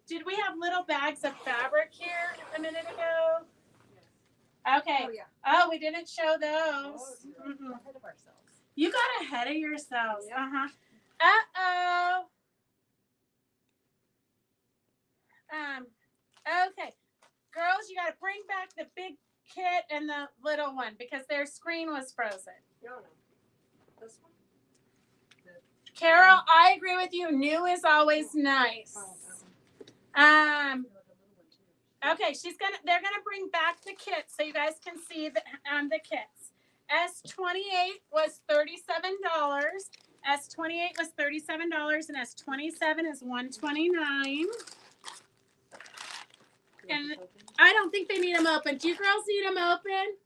did we have little bags of fabric here a minute ago? Okay. Oh, yeah. Oh, we didn't show those. Ahead of ourselves. You got ahead of yourselves. Yeah. Uh-oh. Okay. Girls, you got to bring back the big kit and the little one because their screen was frozen. No. This one? Carol, I agree with you. New is always nice. Okay, they're gonna bring back the kits so you guys can see the kits. S28 was $37. S28 was $37 and S27 is $129. And I don't think they need them open. Do you girls need them open?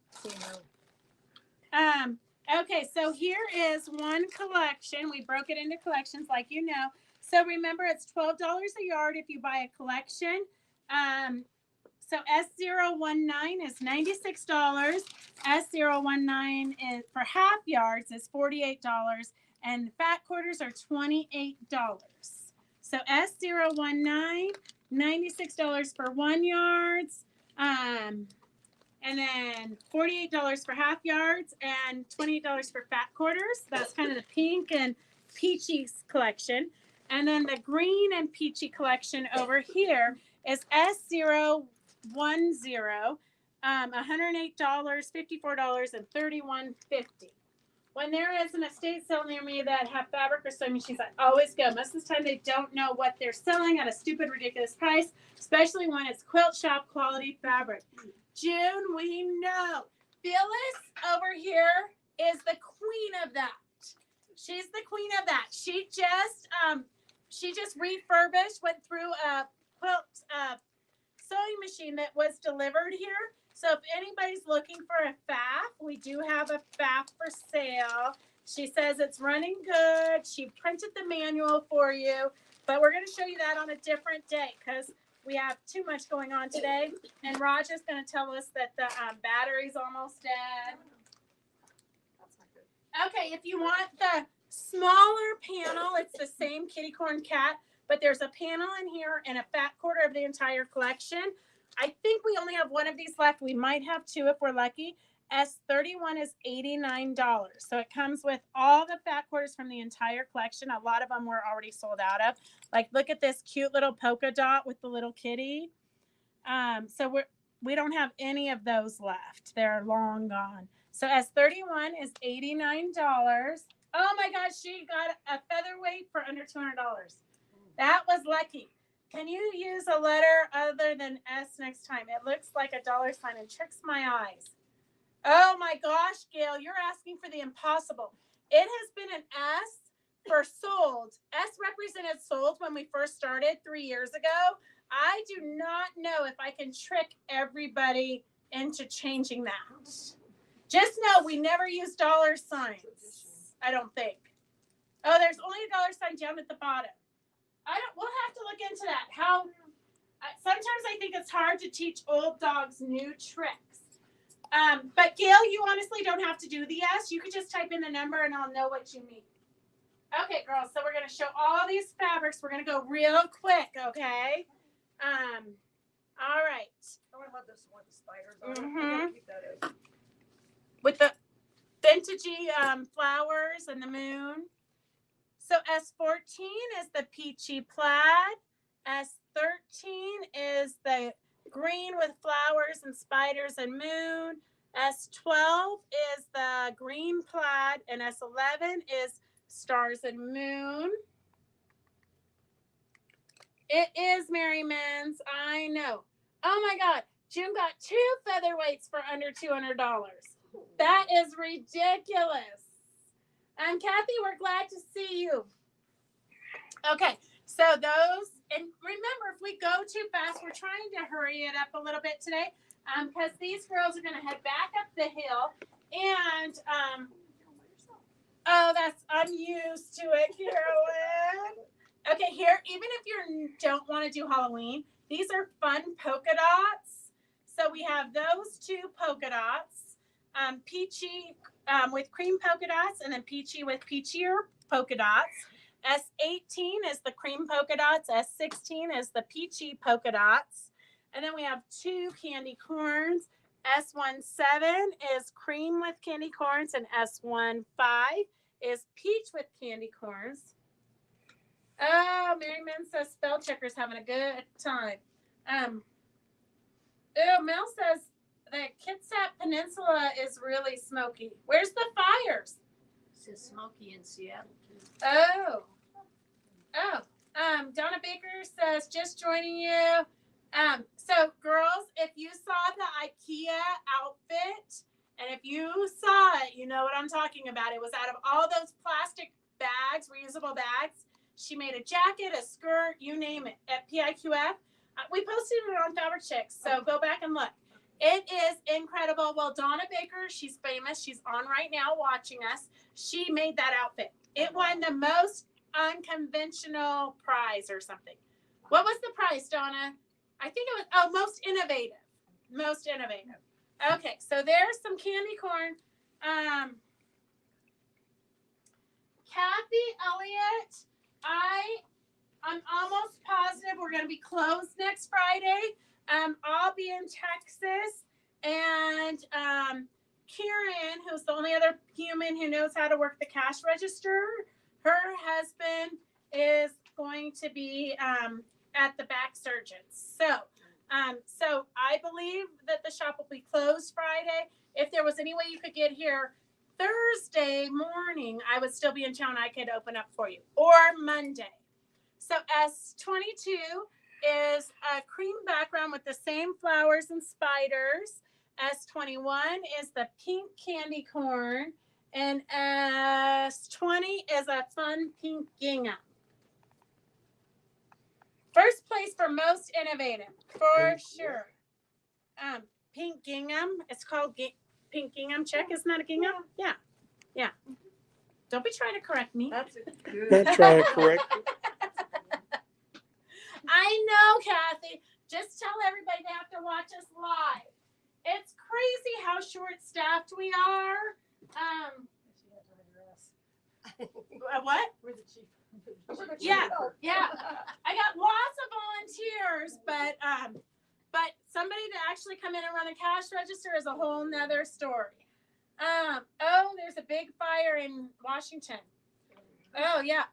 Okay, so here is one collection. We broke it into collections like you know. So remember, it's $12 a yard if you buy a collection. So S019 is $96. S019 is for half yards is $48, and fat quarters are $28. So S019, $96 for 1 yards, and then $48 for half yards, and $28 for fat quarters. That's kind of the pink and peachy collection. And then the green and peachy collection over here is S010. $108, $54, and $31.50. When there is an estate sale near me that have fabric or sewing machines, I always go. Most of the time, they don't know what they're selling at a stupid, ridiculous price, especially when it's quilt shop quality fabric. June, we know. Phyllis over here is the queen of that. She's the queen of that. She just refurbished, went through a quilt sewing machine that was delivered here. So if anybody's looking for a faff, we do have a faff for sale. She says it's running good. She printed the manual for you, but we're going to show you that on a different day because we have too much going on today. And Roger's going to tell us that the battery's almost dead. Okay, if you want the smaller panel, it's the same kitty corn cat, but there's a panel in here and a fat quarter of the entire collection. I think we only have one of these left. We might have two if we're lucky. S31 is $89. So it comes with all the fat quarters from the entire collection. A lot of them were already sold out of. Like, look at this cute little polka dot with the little kitty. So we don't have any of those left. They're long gone. So S31 is $89. Oh my gosh, she got a featherweight for under $200. That was lucky. Can you use a letter other than S next time? It looks like a dollar sign and tricks my eyes. Oh my gosh, Gail, you're asking for the impossible. It has been an S for sold. S represented sold when we first started 3 years ago. I do not know if I can trick everybody into changing that. Just know we never use dollar signs, I don't think. Oh, there's only a dollar sign down at the bottom. We'll have to look into that. Sometimes I think it's hard to teach old dogs new tricks. But Gail, you honestly don't have to do the S. You could just type in the number and I'll know what you mean. Okay, girls, so we're going to show all these fabrics. We're going to go real quick, okay? All right. Oh, I love this one, the spiders on it. I gotta keep that in. With the vintagey flowers and the moon. So S14 is the peachy plaid. S13 is the green with flowers and spiders and moon. S12 is the green plaid. And S11 is stars and moon. It is Mary Men's. I know. Oh my God. Jim got 2 featherweights for under $200. That is ridiculous. And Kathy, we're glad to see you. Okay, so those, and remember, if we go too fast, we're trying to hurry it up a little bit today because these girls are going to head back up the hill. And, I'm used to it, Carolyn. Okay, here, even if you don't want to do Halloween, these are fun polka dots. So we have those 2 polka dots, peachy with cream polka dots, and then peachy with peachier polka dots. S18 is the cream polka dots. S16 is the peachy polka dots. And then we have 2 candy corns. S17 is cream with candy corns, and S15 is peach with candy corns. Oh, Mary Mann says spell checker's having a good time. Mel says the Kitsap Peninsula is really smoky. Where's the fires? It's smoky in Seattle too. Oh. Donna Baker says just joining you. So girls, if you saw the IKEA outfit, and if you saw it, you know what I'm talking about. It was out of all those plastic bags, reusable bags. She made a jacket, a skirt, you name it, at PIQF. We posted it on Fabric Chicks, so go back and look. It is incredible. Well, Donna Baker, she's famous. She's on right now watching us. She made that outfit. It won the most unconventional prize or something. What was the prize, Donna? I think it was, most innovative. Most innovative. Okay, so there's some candy corn. Kathy Elliott, I'm almost positive we're going to be closed next Friday. I'll be in Texas, and Karen, who's the only other human who knows how to work the cash register, her husband is going to be at the back surgeons. So So I believe that the shop will be closed Friday. If there was any way you could get here Thursday morning, I would still be in town. I could open up for you, or Monday. So S22 is a cream background with the same flowers and spiders. S21 is the pink candy corn, and S20 is a fun pink gingham. First place for most innovative, for sure. Pink gingham. It's called pink gingham. Check. Isn't that a gingham? Yeah. Yeah. Don't be trying to correct me. That's a good. Not trying to correct you. I know, Kathy. Just tell everybody they have to watch us live. It's crazy how short-staffed we are. What? Yeah, yeah. I got lots of volunteers, but somebody to actually come in and run a cash register is a whole nother story. Oh, there's a big fire in Washington. Oh yeah.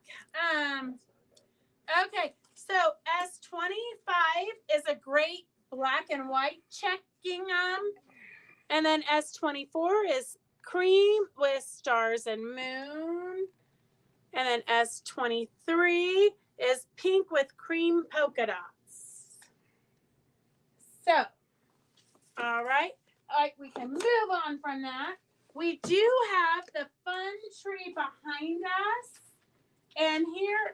Okay, so S25 is a great black and white check gingham, and then S24 is cream with stars and moon, and then S23 is pink with cream polka dots. So, all right, we can move on from that. We do have the fun tree behind us, and here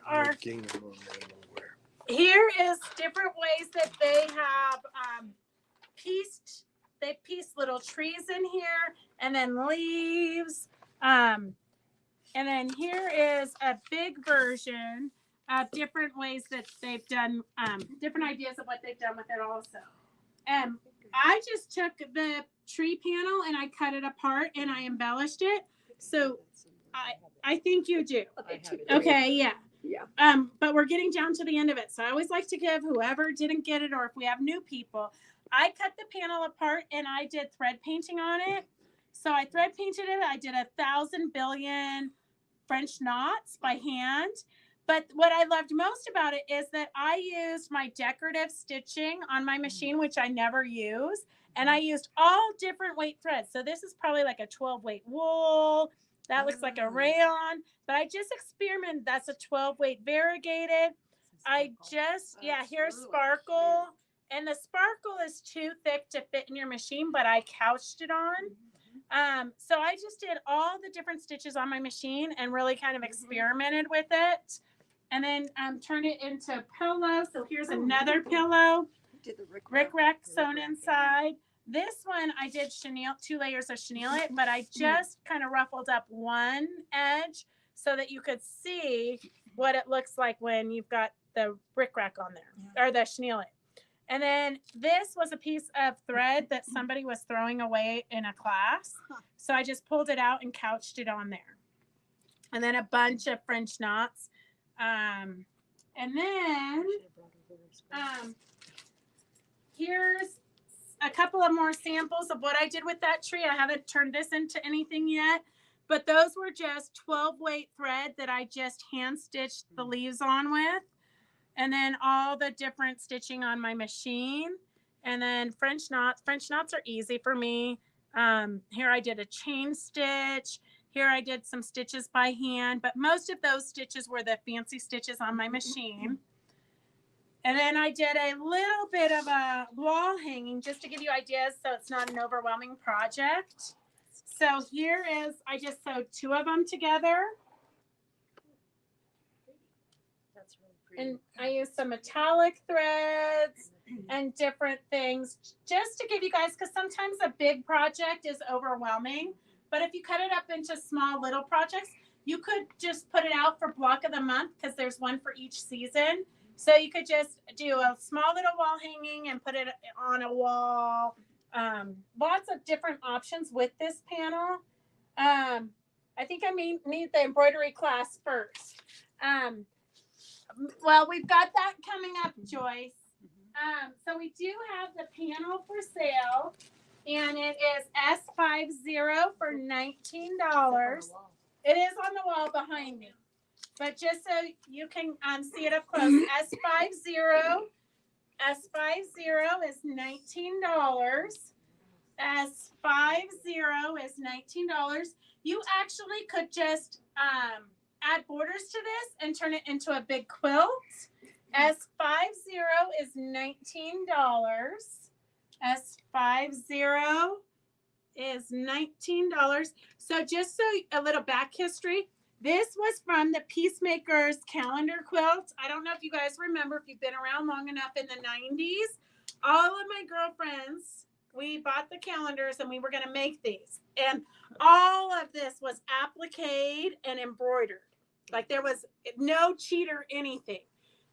is different ways that they have pieced little trees in here, and then leaves. And then here is a big version of different ways that they've done, different ideas of what they've done with it also. I just took the tree panel and I cut it apart and I embellished it. So I think you do. Okay, yeah. Yeah. But we're getting down to the end of it. So I always like to give whoever didn't get it, or if we have new people, I cut the panel apart and I did thread painting on it. So I thread painted it. I did 1,000 billion French knots by hand. But what I loved most about it is that I used my decorative stitching on my machine, which I never use. And I used all different weight threads. So this is probably like a 12 weight wool. That looks like a rayon. But I just experimented. That's a 12 weight variegated. Here's sparkle. And the sparkle is too thick to fit in your machine, but I couched it on. So I just did all the different stitches on my machine and really kind of experimented with it. And then turned it into pillow. So here's another pillow. Did the Rick Rack sewn inside. This one I did chenille, 2 layers of chenille it, but I just kind of ruffled up one edge so that you could see what it looks like when you've got the Rick Rack on there, or the chenille it. And then this was a piece of thread that somebody was throwing away in a class. So I just pulled it out and couched it on there. And then a bunch of French knots. And then here's a couple of more samples of what I did with that tree. I haven't turned this into anything yet, but those were just 12 weight thread that I just hand stitched the leaves on with. And then all the different stitching on my machine. And then French knots. French knots are easy for me. Here I did a chain stitch. Here I did some stitches by hand, but most of those stitches were the fancy stitches on my machine. And then I did a little bit of a wall hanging just to give you ideas so it's not an overwhelming project. So here is, I just sewed 2 of them together. That's really pretty. And I used some metallic threads and different things just to give you guys, because sometimes a big project is overwhelming. But if you cut it up into small little projects, you could just put it out for block of the month because there's one for each season. So you could just do a small little wall hanging and put it on a wall. Lots of different options with this panel. I think I need the embroidery class first. Well, we've got that coming up, Joyce. So we do have the panel for sale, and it is S50 for $19. It is on the wall behind me, but just so you can see it up close, S50 S50 is $19. S50 is $19. You actually could just add borders to this and turn it into a big quilt. S50 is $19. S50 is $19. So just so a little back history, this was from the Peacemakers calendar quilt. I don't know if you guys remember, if you've been around long enough in the 90s. All of my girlfriends, we bought the calendars and we were going to make these. And all of this was appliqued and embroidered. Like there was no cheater anything.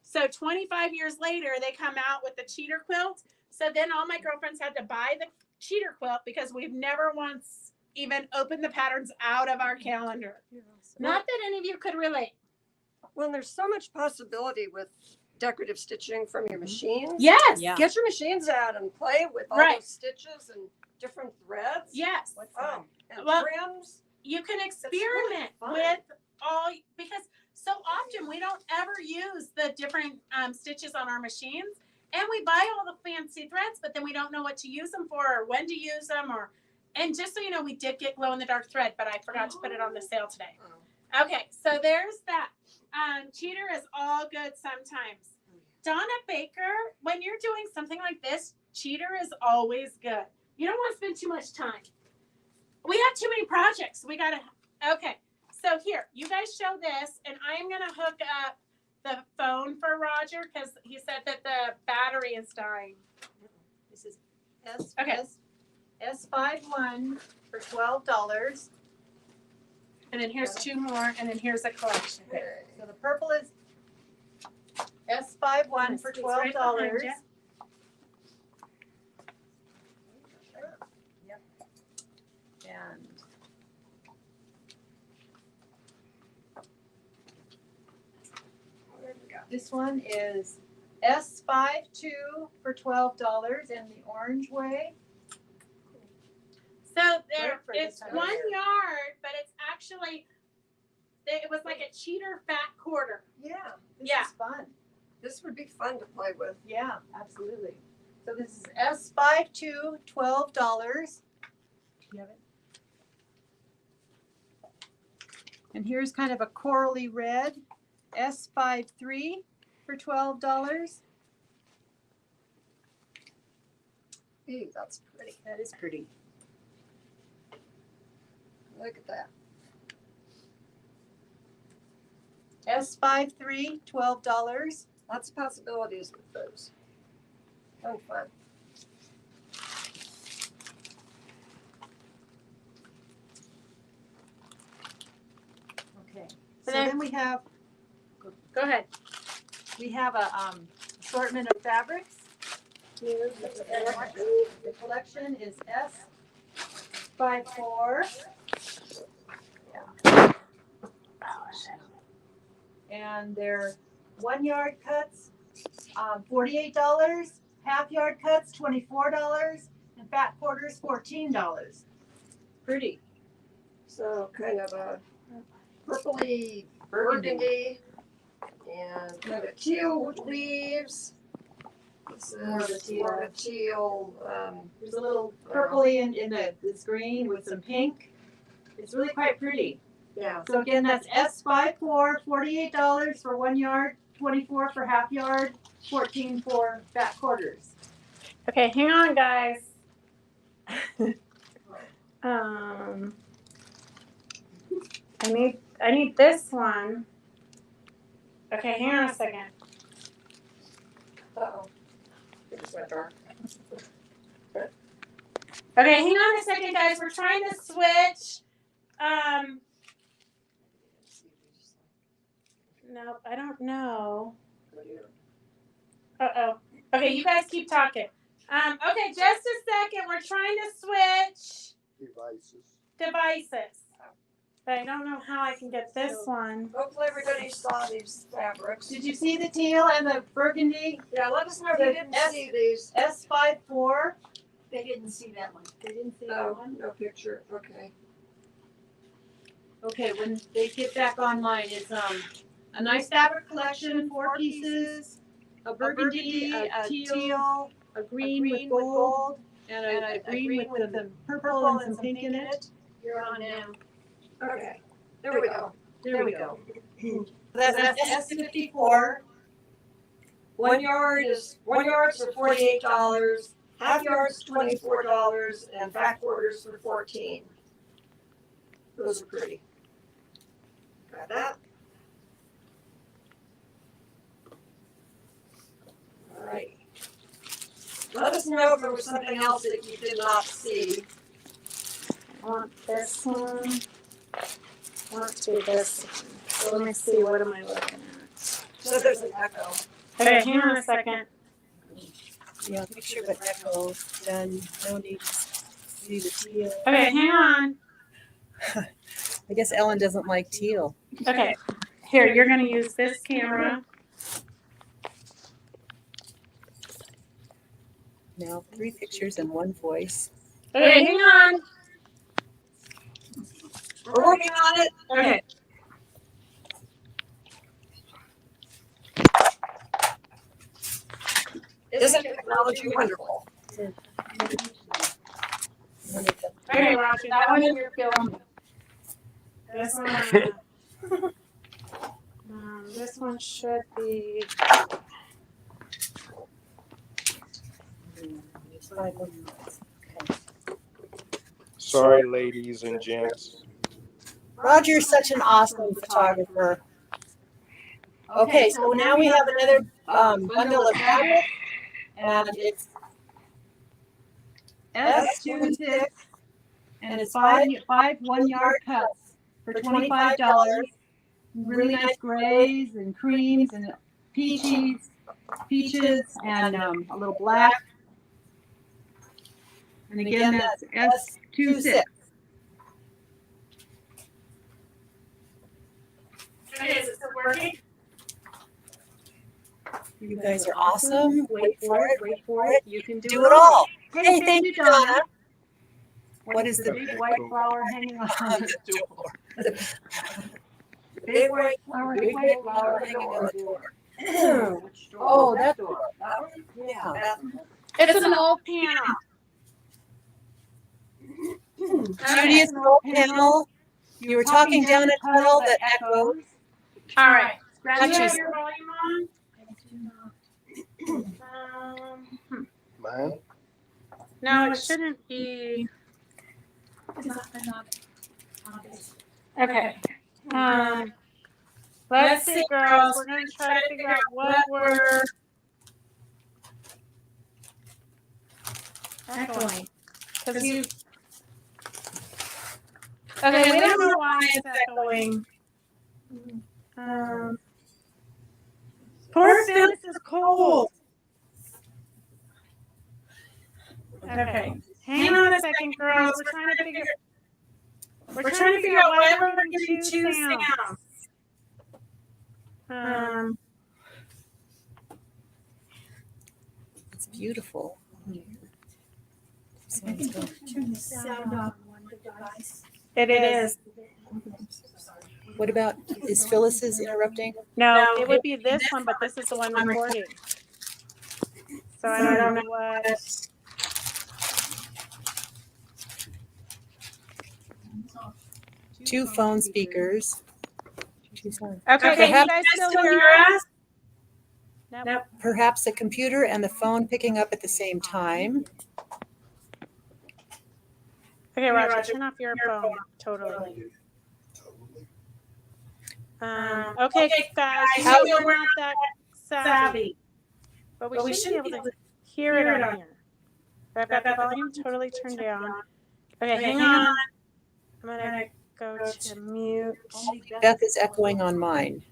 So 25 years later, they come out with the cheater quilt. So then all my girlfriends had to buy the cheater quilt because we've never once even opened the patterns out of our calendar. Not that any of you could relate. Well, there's so much possibility with decorative stitching from your machines. Yes. Yeah. Get your machines out and play with all Right. those stitches and different threads. Yes. Oh, and Well, trims. You can really experiment fun. with all, because so often we don't ever use the different stitches on our machines, and we buy all the fancy threads, but then we don't know what to use them for or when to use them. And just so you know, we did get glow in the dark thread, but I forgot to put it on the sale today. Okay, so there's that. Cheater is all good sometimes. Donna Baker, when you're doing something like this, cheater is always good. You don't want to spend too much time. We have too many projects. Okay. So here, you guys show this, and I'm going to hook up the phone for Roger because he said that the battery is dying. This is S Okay. S51 for $12. And then here's two more, and then here's a collection. Okay. So the purple is S51 for It's right behind $12. you. Yep. And this one is S52 for $12 in the orange way. So Great for it's this time of 1 year. yard, but it's actually, it was like a cheater fat quarter. Yeah, this Yeah. is fun. This would be fun to play with. Yeah, absolutely. So this is S52, $12. You have it? And here's kind of a corally red, S53 for $12. Ooh, that's pretty. That is pretty. Look at that. S53, $12. Lots of possibilities with those. Fun. Okay. So So then we have Go ahead. a assortment of fabrics. The collection is S54. Yeah. And they're 1 yard cuts, $48, half yard cuts, $24, and fat quarters, $14. Pretty. So kind of a purpley burgundy and kind of teal with leaves. This More of a is teal. more of a teal. There's a little purpley in this green with some pink. It's really quite pretty. Yeah. So again, that's S54, $48 for 1 yard, $24 for half yard, $14 for fat quarters. Okay, hang on, guys. I need this one. Okay, hang on a second. Uh-oh. It just went dark. Okay, hang on a second, guys. We're trying to switch. No, I don't know. Uh-oh. Okay, you guys keep talking. Okay, just a second. We're trying to switch devices. But I don't know how I can get this one. Hopefully everybody saw these fabrics. Did you see the teal and the burgundy? Yeah, let us know if you didn't see these. S54. They didn't see that one. They didn't see that No, one? no picture. Okay. Okay, when they get back online, it's a nice fabric collection, 4 pieces, a burgundy, a teal, a green with gold, and a green with the purple and some pink in it. You're on now. Okay, there we go. There we go. That's S54. 1 yard is for $48. Half yards $24, and back quarters for $14. Those are pretty. Got that? All right. Let us know if there was something else that you did not see. I want this one. I want to do this one. So let me see, what am I looking at? So there's an echo. Okay, hang on a second. Yeah, picture of an echo, then no need to see the teal. Okay, hang on. I guess Ellen doesn't like teal. Okay, here, you're gonna use this camera. Now 3 pictures and 1 voice. Okay, hang on. We're working on it. Okay. Isn't technology wonderful? Okay, Roger, that one you're filming. This one should be. Sorry, ladies and gents. Roger's such an awesome photographer. Okay, so now we have another bundle of fabric, and it's S26, and it's five 1-yard cuts for $25. Really nice grays and creams and peaches, and a little black. And again, that's S26. Okay, is it still working? You guys are awesome. Wait for it. You can Do it all. Hey, Thank you, Donna. What is the big white flower hanging on the door? Big white flower, Big white flower hanging on the door. Oh, that door. That one? Yeah. It's an old panel. Judy, it's an old panel. You were talking down a tunnel that echoes. All right. Touches. Do you have your volume on? Mine? No, it shouldn't be. Okay. Let's see, girls. We're going to try to figure out what we're echoing. Because you. Okay, we don't know why it's echoing. Poor Phyllis is cold. Okay, hang on a second, girls. We're trying to figure out why we're getting 2 sounds. It's beautiful. I think I'll turn the sound off on one device. It is. What about, is Phyllis's interrupting? No, it would be this one, but this is the one recording. So I don't know what. 2 phone speakers. 2 phones. Okay, can you guys still hear us? Nope. Perhaps the computer and the phone picking up at the same time. Okay, Roger, turn off your phone totally. Okay, guys, How- we're not that savvy, but we should be able to hear it on here. I've got the volume totally turned down. Okay, hang on. I'm gonna go to mute. Beth is echoing on mine.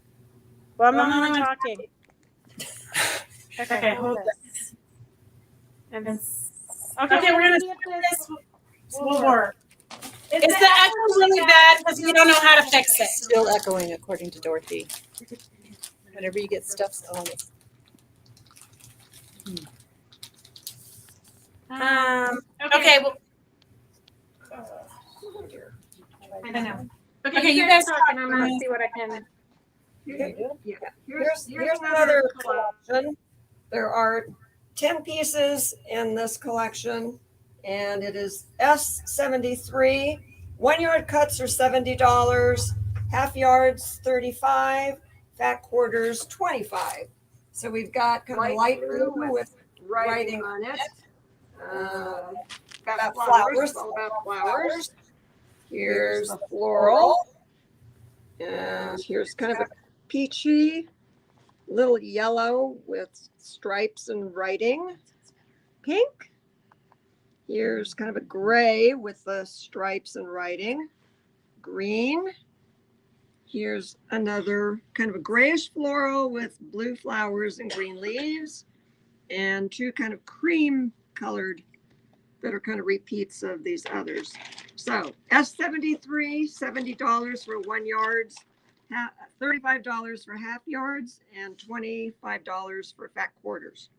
Well, I'm the only one talking. Okay, hold this. And okay, we're gonna see if this will work. Is the echo really bad because we don't know how to fix it? Still echoing, according to Dorothy. Whenever you get stuff on it. Okay, well. I know. Okay, you guys talk and I'm gonna see what I can. Here's another option. There are 10 pieces in this collection, and it is S73. 1 yard cuts are $70, half yards $35, fat quarters $25. So we've got kind of light blue with writing on it. Got flowers, all about flowers. Here's the floral. And here's kind of a peachy, little yellow with stripes and writing. Pink. Here's kind of a gray with the stripes and writing. Green. Here's another kind of a grayish floral with blue flowers and green leaves. And two kind of cream colored that are kind of repeats of these others. So S73, $70 for 1 yards, $35 for half yards, and $25 for fat quarters.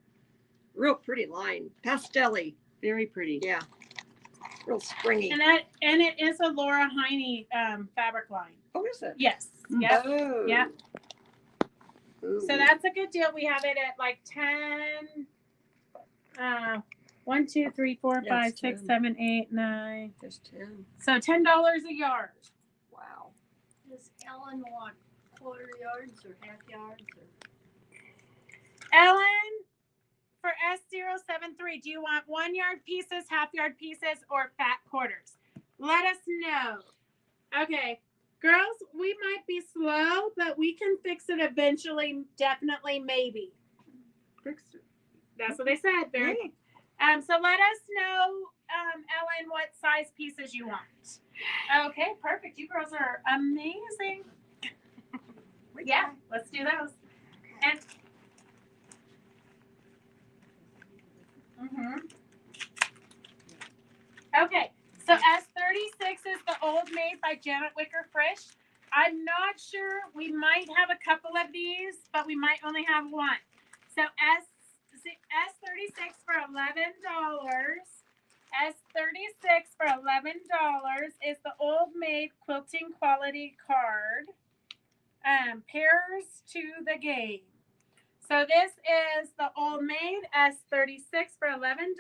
Real pretty line. Pastel-y. Very pretty. Yeah. Real springy. And it is a Laura Heine fabric line. Oh, is it? Yes. Yep. Oh. Yep. Ooh. So that's a good deal. We have it at like 10. 1, 2, 3, 4, Yeah, 5, it's 6, 10. 7, 8, 9. Just 10. So $10 a yard. Wow. Does Ellen want quarter yards or half yards or? Ellen, for S073, do you want 1 yard pieces, half yard pieces, or fat quarters? Let us know. Okay. Girls, we might be slow, but we can fix it eventually. Definitely, maybe. Fix it. That's what they said. Very. So let us know, Ellen, what size pieces you want. Okay, perfect. You girls are amazing. Yeah, let's do those. And okay, so S36 is the Old Maid by Janet Wicker Frisch. I'm not sure. We might have a couple of these, but we might only have one. So S36 for $11. S36 for $11 is the Old Maid Quilting Quality Card. Pairs to the game. So this is the Old Maid S36 for $11.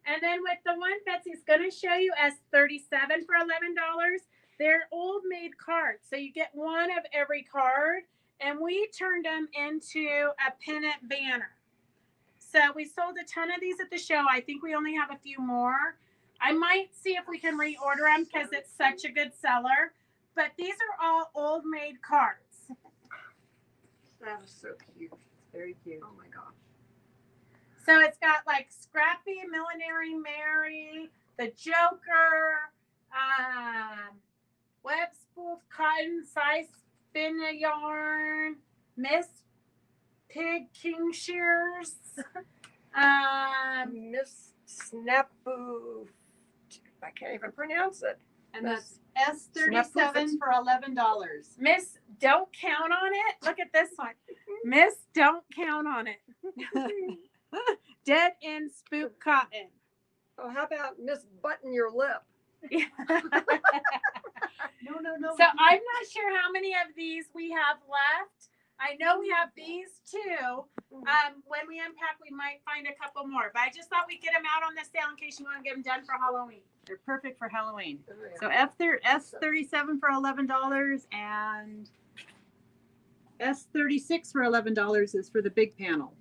And then with the one Betsy's going to show you, S37 for $11, they're Old Maid cards. So you get one of every card. And we turned them into a pennant banner. So we sold a ton of these at the show. I think we only have a few more. I might see if we can reorder them because it's such a good seller. But these are all Old Maid cards. That is so cute. It's very cute. Oh my gosh. So it's got like Scrappy, Millinery Mary, the Joker, web spool cotton, size spin a yarn, Miss Pig King Shears, Miss Snapu. I can't even pronounce it. And that's S37 for $11. Miss Don't Count on It. Look at this one. Miss Don't Count on It. Dead End Spook Cotton. Oh, how about Miss Button Your Lip? No. So I'm not sure how many of these we have left. I know we have these two. When we unpack, we might find a couple more. But I just thought we'd get them out on the sale in case you want to get them done for Halloween. They're perfect for Halloween. Oh, yeah. So S37 for $11 and S36 for $11 is for the big panel.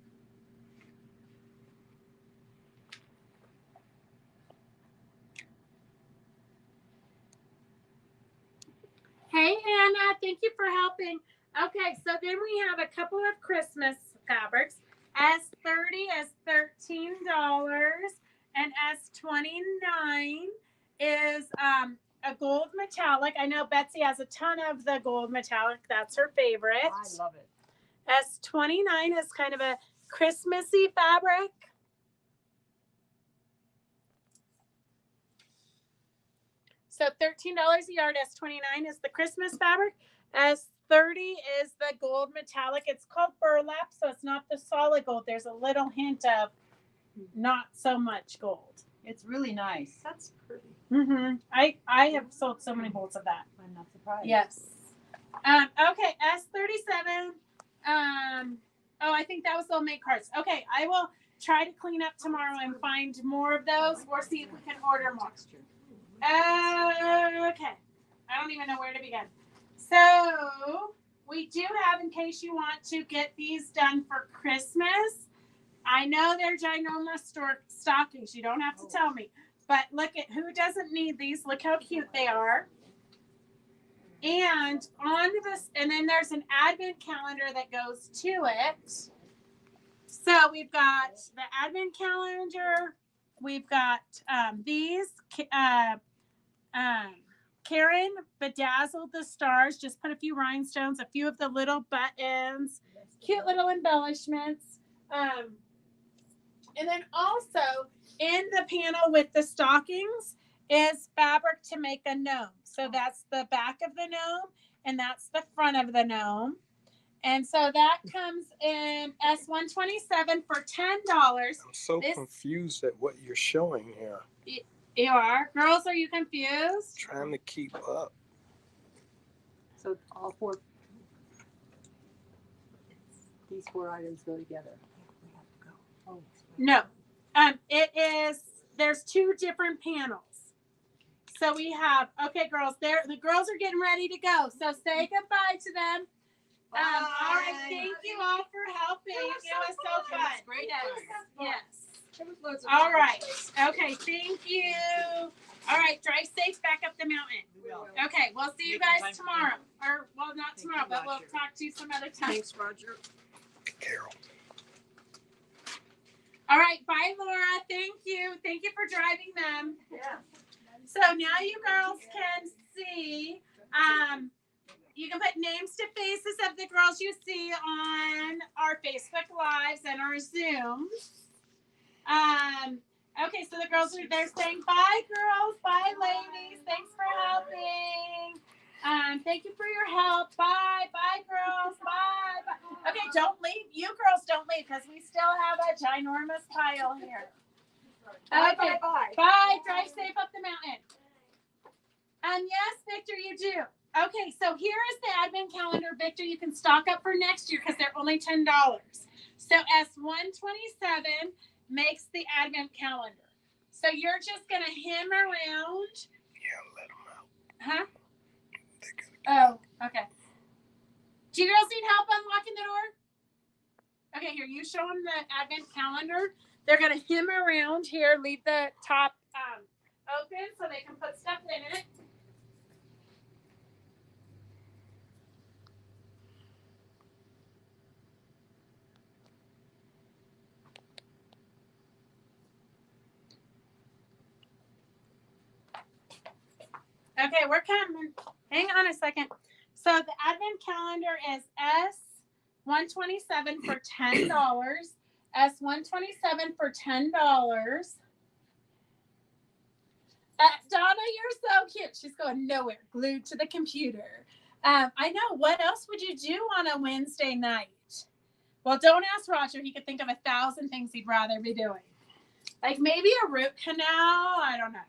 Hey, Anna, thank you for helping. Okay, so then we have a couple of Christmas fabrics. S30 is $13 and S29 is a gold metallic. I know Betsy has a ton of the gold metallic. That's her favorite. I love it. S29 is kind of a Christmassy fabric. So $13 a yard. S29 is the Christmas fabric. S30 is the gold metallic. It's called burlap, so it's not the solid gold. There's a little hint of not so much gold. It's really nice. That's pretty. I have sold so many bolts of that. I'm not surprised. Yes. Okay, S37. Oh, I think that was the make cards. Okay, I will try to clean up tomorrow and find more of those. We'll see if we can order more. Okay. I don't even know where to begin. So we do have, in case you want to get these done for Christmas, I know they're ginormous stockings. You don't have to tell me. But look at who doesn't need these. Look how cute they are. And on this, and then there's an advent calendar that goes to it. So we've got the advent calendar. We've got these. Karen bedazzled the stars. Just put a few rhinestones, a few of the little buttons, cute little embellishments. And then also in the panel with the stockings is fabric to make a gnome. So that's the back of the gnome and that's the front of the gnome. And so that comes in S127 for $10. I'm so confused at what you're showing here. You are? Girls, are you confused? Trying to keep up. So all four, these 4 items go together. We have to go. Oh, no. It is, there's 2 different panels. So we have, okay, girls, the girls are getting ready to go. So say goodbye to them. All right, thank you all for helping. It was so fun. Great. Yes. All right. Okay, thank you. All right, drive safe back up the mountain. Okay, we'll see you guys tomorrow. Or, well, not tomorrow, but we'll talk to you some other time. Thanks, Roger. Carol. All right, bye, Laura. Thank you. Thank you for driving them. Yeah. So now you girls can see, you can put names to faces of the girls you see on our Facebook Lives and our Zooms. Okay, so the girls are there saying, bye, girls. Bye, ladies. Thanks for helping. Thank you for your help. Bye. Bye, girls. Bye. Bye. Okay, don't leave. You girls don't leave because we still have a ginormous pile here. Okay, Bye. bye. Drive safe up the mountain. Yes, Victor, you do. Okay, so here is the advent calendar, Victor. You can stock up for next year because they're only $10. So S127 makes the advent calendar. So you're just going to hem around. Yeah, let them out. Huh? They're gonna Oh, okay. Do you girls need help unlocking the door? Okay, here, you show them the advent calendar. They're going to hem around here, leave the top open so they can put stuff in it. Okay, we're coming. Hang on a second. So the advent calendar is S127 for $10. S127 for $10. Donna, you're so cute. She's going nowhere, glued to the computer. I know. What else would you do on a Wednesday night? Well, don't ask Roger. He could think of 1,000 things he'd rather be doing. Like maybe a root canal. I don't know.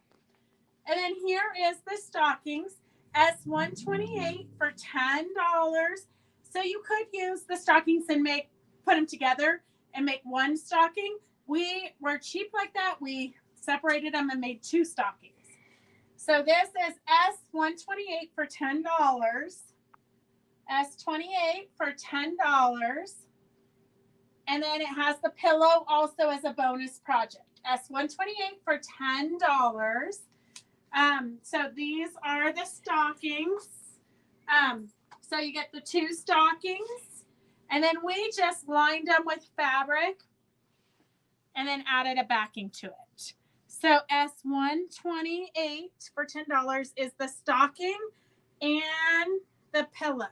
And then here is the stockings, S128 for $10. So you could use the stockings and put them together and make one stocking. We were cheap like that. We separated them and made 2 stockings. So this is S128 for $10. S28 for $10. And then it has the pillow also as a bonus project. S128 for $10. So these are the stockings. So you get the 2 stockings, and then we just lined them with fabric and then added a backing to it. So S128 for $10 is the stocking and the pillow.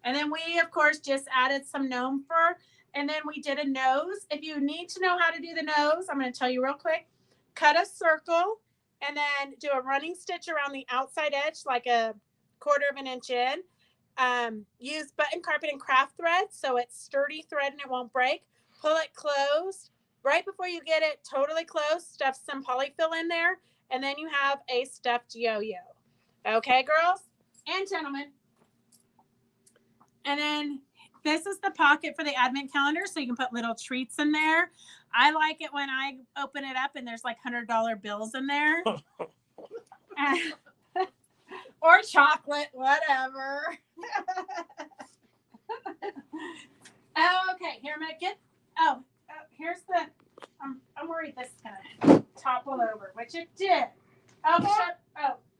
And then we, of course, just added some gnome fur, and then we did a nose. If you need to know how to do the nose, I'm going to tell you real quick. Cut a circle and then do a running stitch around the outside edge, like a 1/4 inch in. Use button carpet and craft thread so it's sturdy thread and it won't break. Pull it closed. Right before you get it totally closed, stuff some polyfill in there, and then you have a stuffed yo-yo. Okay, girls and gentlemen. And then this is the pocket for the advent calendar, so you can put little treats in there. I like it when I open it up and there's like $100 bills in there. Or chocolate, whatever. Okay, here I'm gonna get. Here's the. I'm worried this is gonna topple over, which it did.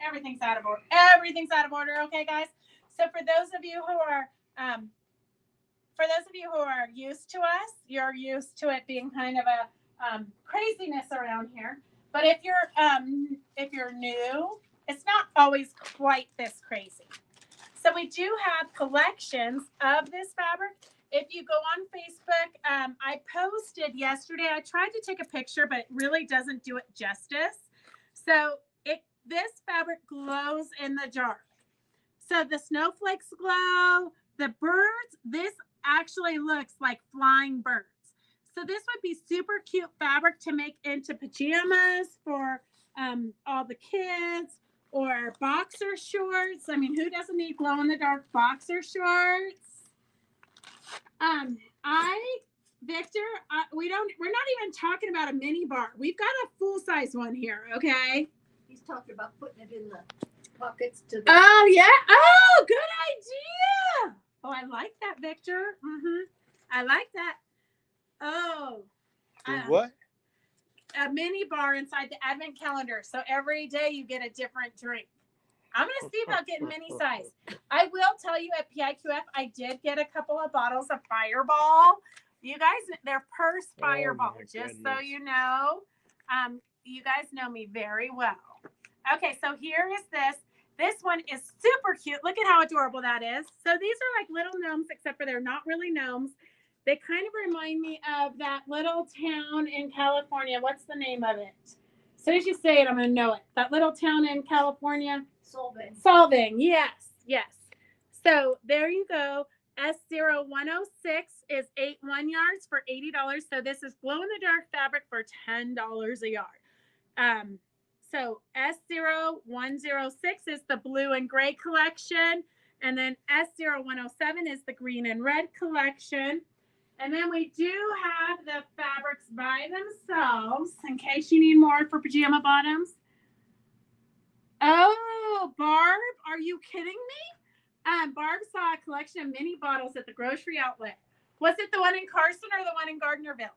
Everything's out of order. Everything's out of order. Okay, guys. So for those of you who are used to us, you're used to it being kind of a craziness around here. But if you're new, it's not always quite this crazy. So we do have collections of this fabric. If you go on Facebook, I posted yesterday. I tried to take a picture, but it really doesn't do it justice. So this fabric glows in the dark. So the snowflakes glow. The birds, this actually looks like flying birds. So this would be super cute fabric to make into pajamas for all the kids, or boxer shorts. I mean, who doesn't need glow in the dark boxer shorts? We're not even talking about a mini bar. We've got a full size one here, okay? He's talking about putting it in the pockets to the. Oh yeah. Oh, good idea. Oh, I like that, Victor. I like that. Oh. What? A mini bar inside the advent calendar. So every day you get a different drink. I'm going to see about getting mini size. I will tell you at PIQF, I did get a couple of bottles of Fireball. You guys, they're purse Fireball, just so you know. You guys know me very well. Okay, so here is this. This one is super cute. Look at how adorable that is. So these are like little gnomes, except for they're not really gnomes. They kind of remind me of that little town in California. What's the name of it? As soon as you say it, I'm going to know it. That little town in California. Solving. Yes. So there you go. S0106 is 81 yards for $80. So this is glow in the dark fabric for $10 a yard. So S0106 is the blue and gray collection. And then S0107 is the green and red collection. And then we do have the fabrics by themselves in case you need more for pajama bottoms. Oh, Barb, are you kidding me? Barb saw a collection of mini bottles at the grocery outlet. Was it the one in Carson or the one in Gardnerville?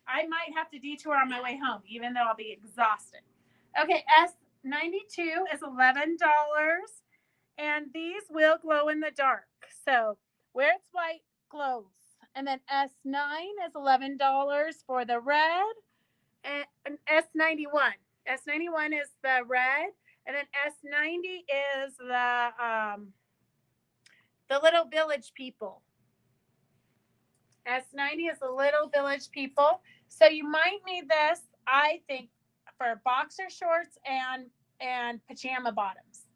I might have to detour on my way home, even though I'll be exhausted. Okay, S92 is $11. And these will glow in the dark. So where it's white, glows. And then S9 is $11 for the red. And S91. S91 is the red. And then S90 is the Little Village People. S90 is the Little Village People. So you might need this, I think, for boxer shorts and pajama bottoms.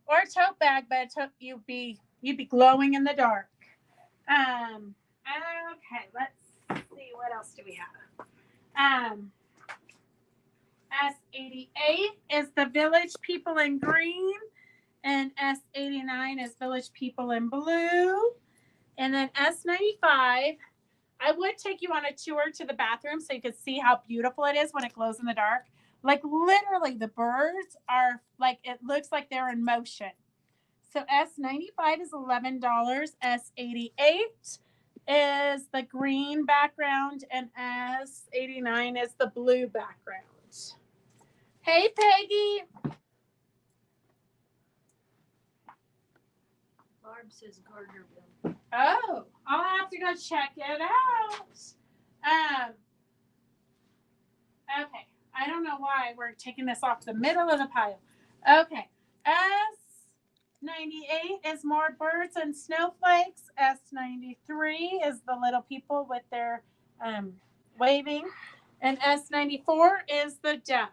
Or a tote bag, but you'd be glowing in the dark. Okay, let's see, what else do we have? S88 is the Village People in green, and S89 is Village People in blue. And then S95, I would take you on a tour to the bathroom so you could see how beautiful it is when it glows in the dark. Like literally the birds are like, it looks like they're in motion. So S95 is $11. S88 is the green background, and S89 is the blue background. Hey, Peggy. Barb says Gardnerville. Oh, I'll have to go check it out. Okay. I don't know why we're taking this off the middle of the pile. Okay. S98 is more birds and snowflakes. S93 is the little people with their waving. And S94 is the doves.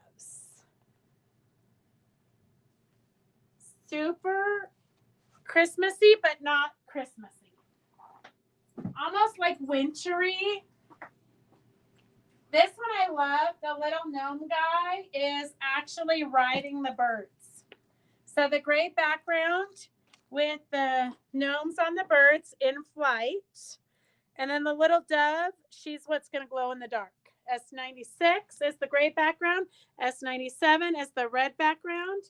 Super Christmassy, but not Christmassy. Almost like wintry. This one I love. The little gnome guy is actually riding the birds. So the gray background with the gnomes on the birds in flight. And then the little dove, she's what's going to glow in the dark. S96 is the gray background. S97 is the red background.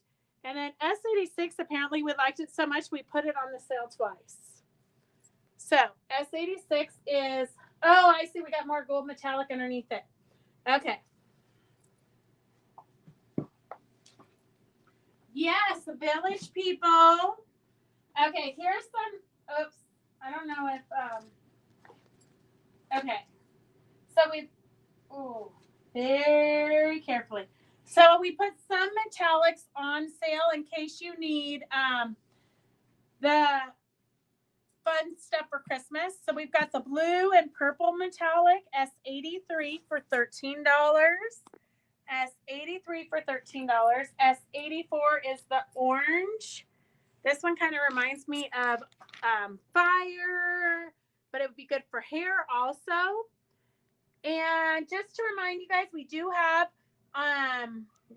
And then S86, apparently we liked it so much we put it on the sale twice. So S86 is, oh, I see we got more gold metallic underneath it. Okay. Yes, the village people. Okay, here's some, oops, I don't know if, okay. So we, ooh, very carefully. So we put some metallics on sale in case you need the fun stuff for Christmas. So we've got the blue and purple metallic S83 for $13. S83 for $13. S84 is the orange. This one kind of reminds me of fire, but it would be good for hair also. And just to remind you guys, we do have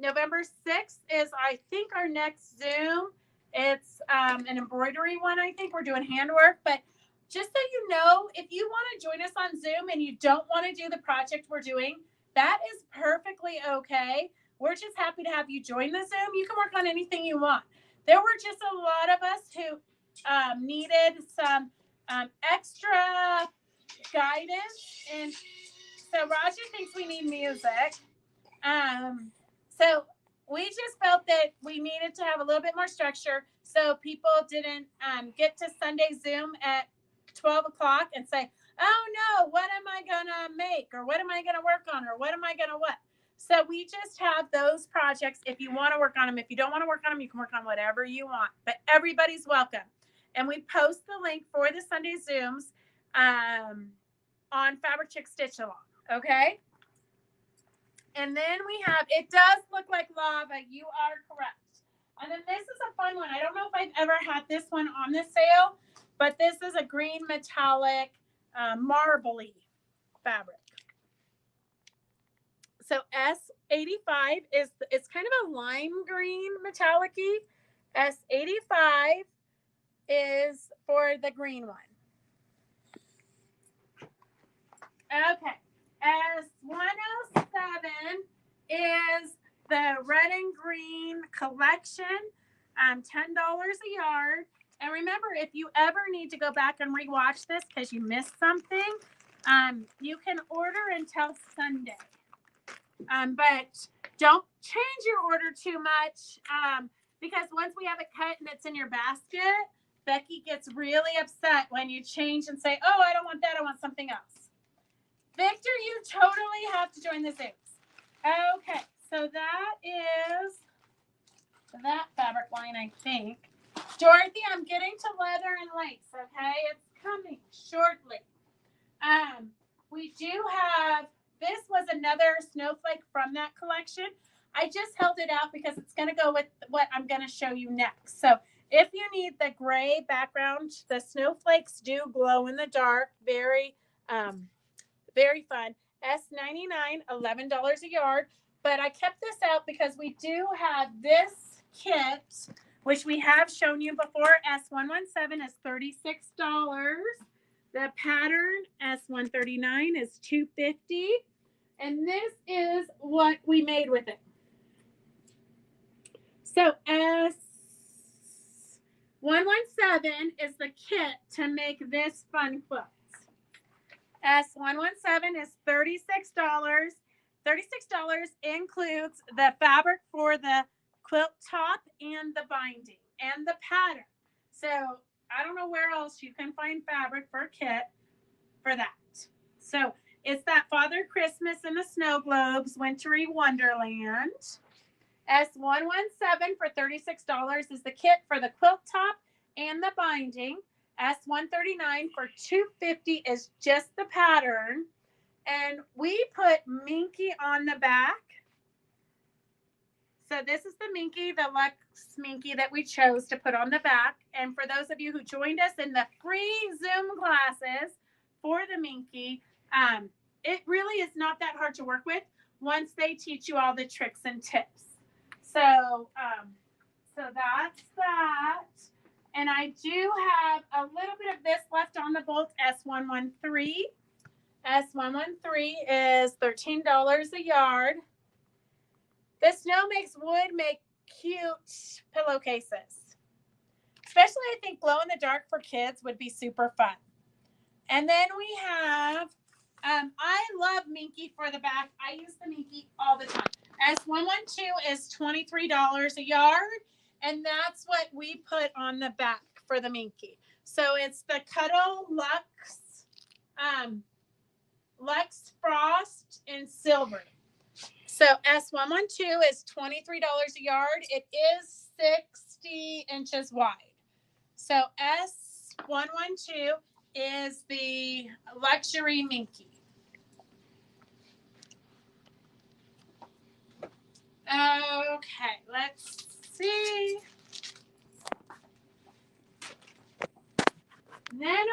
November 6th is, I think, our next Zoom. It's an embroidery one. I think we're doing handwork. But just so you know, if you want to join us on Zoom and you don't want to do the project we're doing, that is perfectly okay. We're just happy to have you join the Zoom. You can work on anything you want. There were just a lot of us who needed some extra guidance. And so Roger thinks we need music. So we just felt that we needed to have a little bit more structure so people didn't get to Sunday Zoom at 12 o'clock and say, oh no, what am I going to make? Or what am I going to work on? Or what am I going to what? So we just have those projects. If you want to work on them, if you don't want to work on them, you can work on whatever you want. But everybody's welcome. And we post the link for the Sunday Zooms on Fabric Chick Stitch Along. Okay? And then we have, it does look like lava. You are correct. And then this is a fun one. I don't know if I've ever had this one on the sale, but this is a green metallic marbly fabric. So S85 is, it's kind of a lime green metallic-y. S85 is for the green one. Okay. S107 is the red and green collection, $10 a yard. And remember, if you ever need to go back and rewatch this because you missed something, you can order until Sunday. But don't change your order too much because once we have it cut and it's in your basket, Becky gets really upset when you change and say, oh, I don't want that. I want something else. Victor, you totally have to join the Zooms. Okay, so that is that fabric line, I think. Dorothy, I'm getting to leather and lace, okay? It's coming shortly. We do have, this was another snowflake from that collection. I just held it out because it's going to go with what I'm going to show you next. So if you need the gray background, the snowflakes do glow in the dark. Very, very fun. S99, $11 a yard. But I kept this out because we do have this kit, which we have shown you before. S117 is $36. The pattern S139 is $250. And this is what we made with it. So S117 is the kit to make this fun quilt. S117 is $36. $36 includes the fabric for the quilt top and the binding and the pattern. So I don't know where else you can find fabric for a kit for that. So it's that Father Christmas and the Snow Globes Wintry Wonderland. S117 for $36 is the kit for the quilt top and the binding. S139 for $250 is just the pattern. And we put Minky on the back. So this is the Minky, the Lux Minky that we chose to put on the back. And for those of you who joined us in the free Zoom classes for the Minky, it really is not that hard to work with once they teach you all the tricks and tips. So, so that's that. And I do have a little bit of this left on the bolt S113. S113 is $13 a yard. This snow makes wood make cute pillowcases. Especially, I think glow in the dark for kids would be super fun. And then we have, I love Minky for the back. I use the Minky all the time. S112 is $23 a yard. And that's what we put on the back for the Minky. So it's the Cuddle Lux Frost in silver. So S112 is $23 a yard. It is 60 inches wide. So S112 is the luxury Minky. Okay, let's see. Then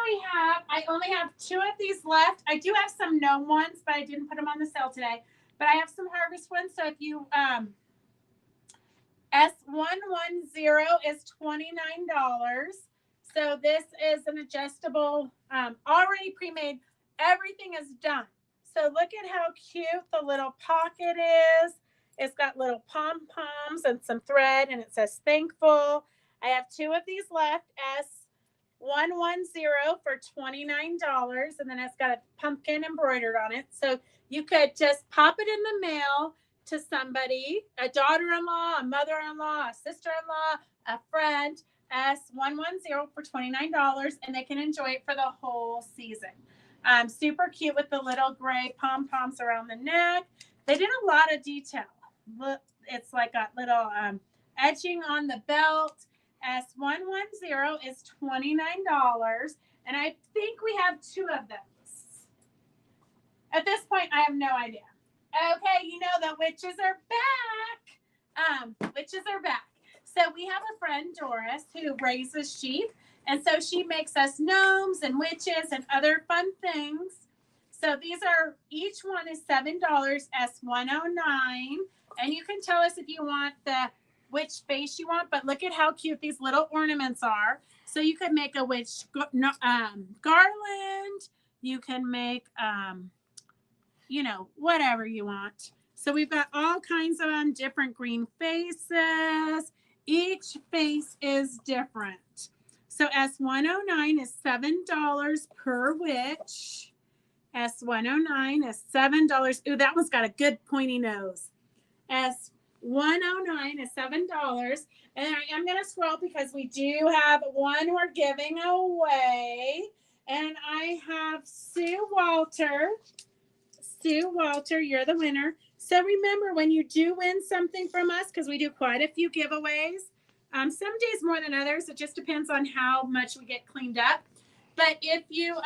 I only have 2 of these left. I do have some gnome ones, but I didn't put them on the sale today. But I have some harvest ones. So if you, S110 is $29. So this is an adjustable, already pre-made. Everything is done. So look at how cute the little pocket is. It's got little pom-poms and some thread, and it says thankful. I have 2 of these left, S110 for $29, and then it's got a pumpkin embroidered on it. So you could just pop it in the mail to somebody, a daughter-in-law, a mother-in-law, a sister-in-law, a friend, S110 for $29, and they can enjoy it for the whole season. Super cute with the little gray pom-poms around the neck. They did a lot of detail. Look, it's like a little edging on the belt. S110 is $29, and I think we have 2 of those. At this point, I have no idea. Okay, you know the witches are back. Witches are back. So we have a friend, Doris, who raises sheep, and so she makes us gnomes and witches and other fun things. So these are, each one is $7, S109, and you can tell us if you want which face you want, but look at how cute these little ornaments are. So you could make a witch garland. You can make, whatever you want. So we've got all kinds of different green faces. Each face is different. So S109 is $7 per witch. S109 is $7. Ooh, that one's got a good pointy nose. S109 is $7. And I am going to scroll because we do have one we're giving away. And I have Sue Walter. Sue Walter, you're the winner. So remember, when you do win something from us, because we do quite a few giveaways, some days more than others. It just depends on how much we get cleaned up. But if you...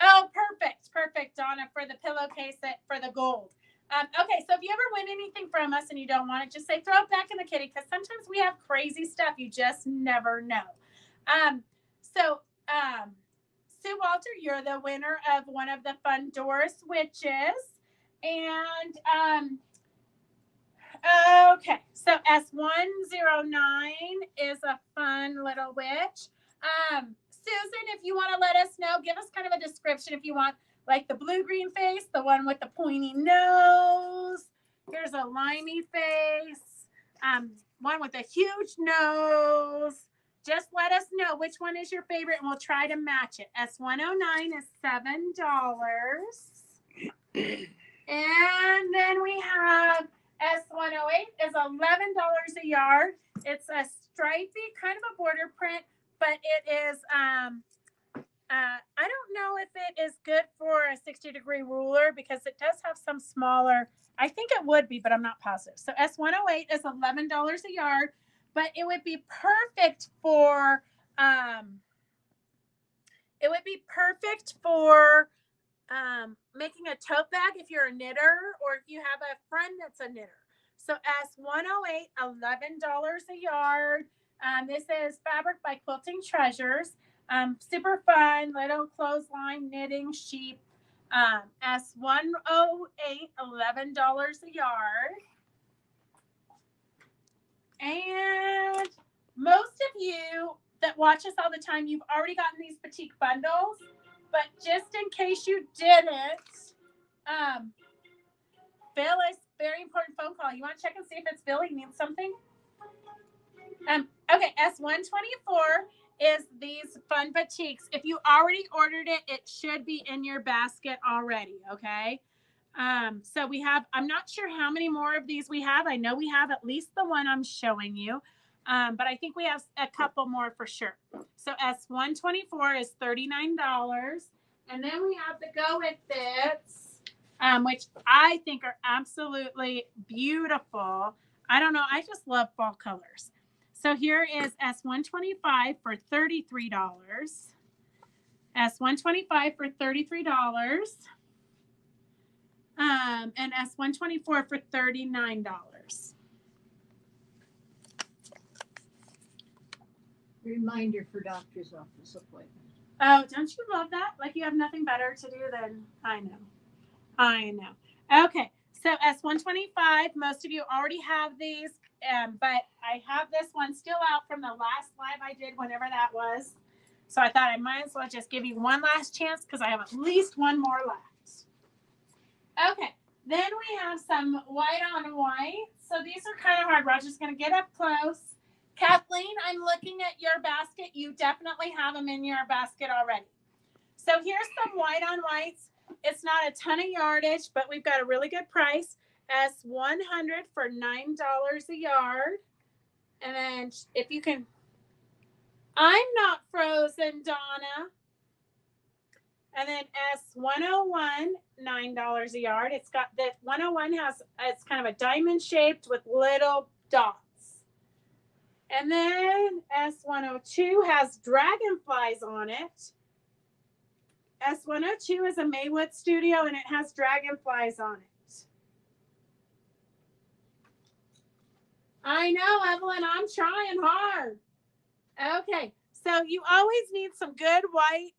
Oh, perfect, Donna, for the pillowcase for the gold. Okay, so if you ever win anything from us and you don't want it, just say throw it back in the kitty, because sometimes we have crazy stuff. You just never know. Sue Walter, you're the winner of one of the fun Doris Witches. And, okay, so S109 is a fun little witch. Susan, if you want to let us know, give us kind of a description if you want, like the blue-green face, the one with the pointy nose. Here's a limey face, one with a huge nose. Just let us know which one is your favorite, and we'll try to match it. S109 is $7. And then we have S108 is $11 a yard. It's a stripy, kind of a border print, but it is, I don't know if it is good for a 60-degree ruler because it does have some smaller, I think it would be, but I'm not positive. So S108 is $11 a yard, but it would be perfect for, making a tote bag if you're a knitter or if you have a friend that's a knitter. So S108, $11 a yard. This is fabric by Quilting Treasures. Super fun, little clothesline knitting sheep. S108, $11 a yard. And most of you that watch us all the time, you've already gotten these Petite bundles. But just in case you didn't, Phil is very important phone call. You want to check and see if it's Phil? He needs something. Okay, S124 is these fun batiks. If you already ordered it, it should be in your basket already. Okay. So we have, I'm not sure how many more of these we have. I know we have at least the one I'm showing you. But I think we have a couple more for sure. So S124 is $39. And then we have the Go It Fits, which I think are absolutely beautiful. I don't know. I just love fall colors. So here is S125 for $33. S125 for $33. And S124 for $39. Reminder for doctor's office appointment. Oh, don't you love that? Like you have nothing better to do than I know. Okay, so S125, most of you already have these, but I have this one still out from the last live I did, whenever that was. So I thought I might as well just give you one last chance because I have at least one more left. Okay, then we have some white on white. So these are kind of hard. Roger's going to get up close. Kathleen, I'm looking at your basket. You definitely have them in your basket already. So here's some white on whites. It's not a ton of yardage, but we've got a really good price. S100 for $9 a yard. And then if you can, I'm not frozen, Donna. And then S101, $9 a yard. It's got the 101 has, it's kind of a diamond shaped with little dots. And then S102 has dragonflies on it. S102 is a Maywood studio and it has dragonflies on it. I know, Evelyn, I'm trying hard. Okay, so you always need some good white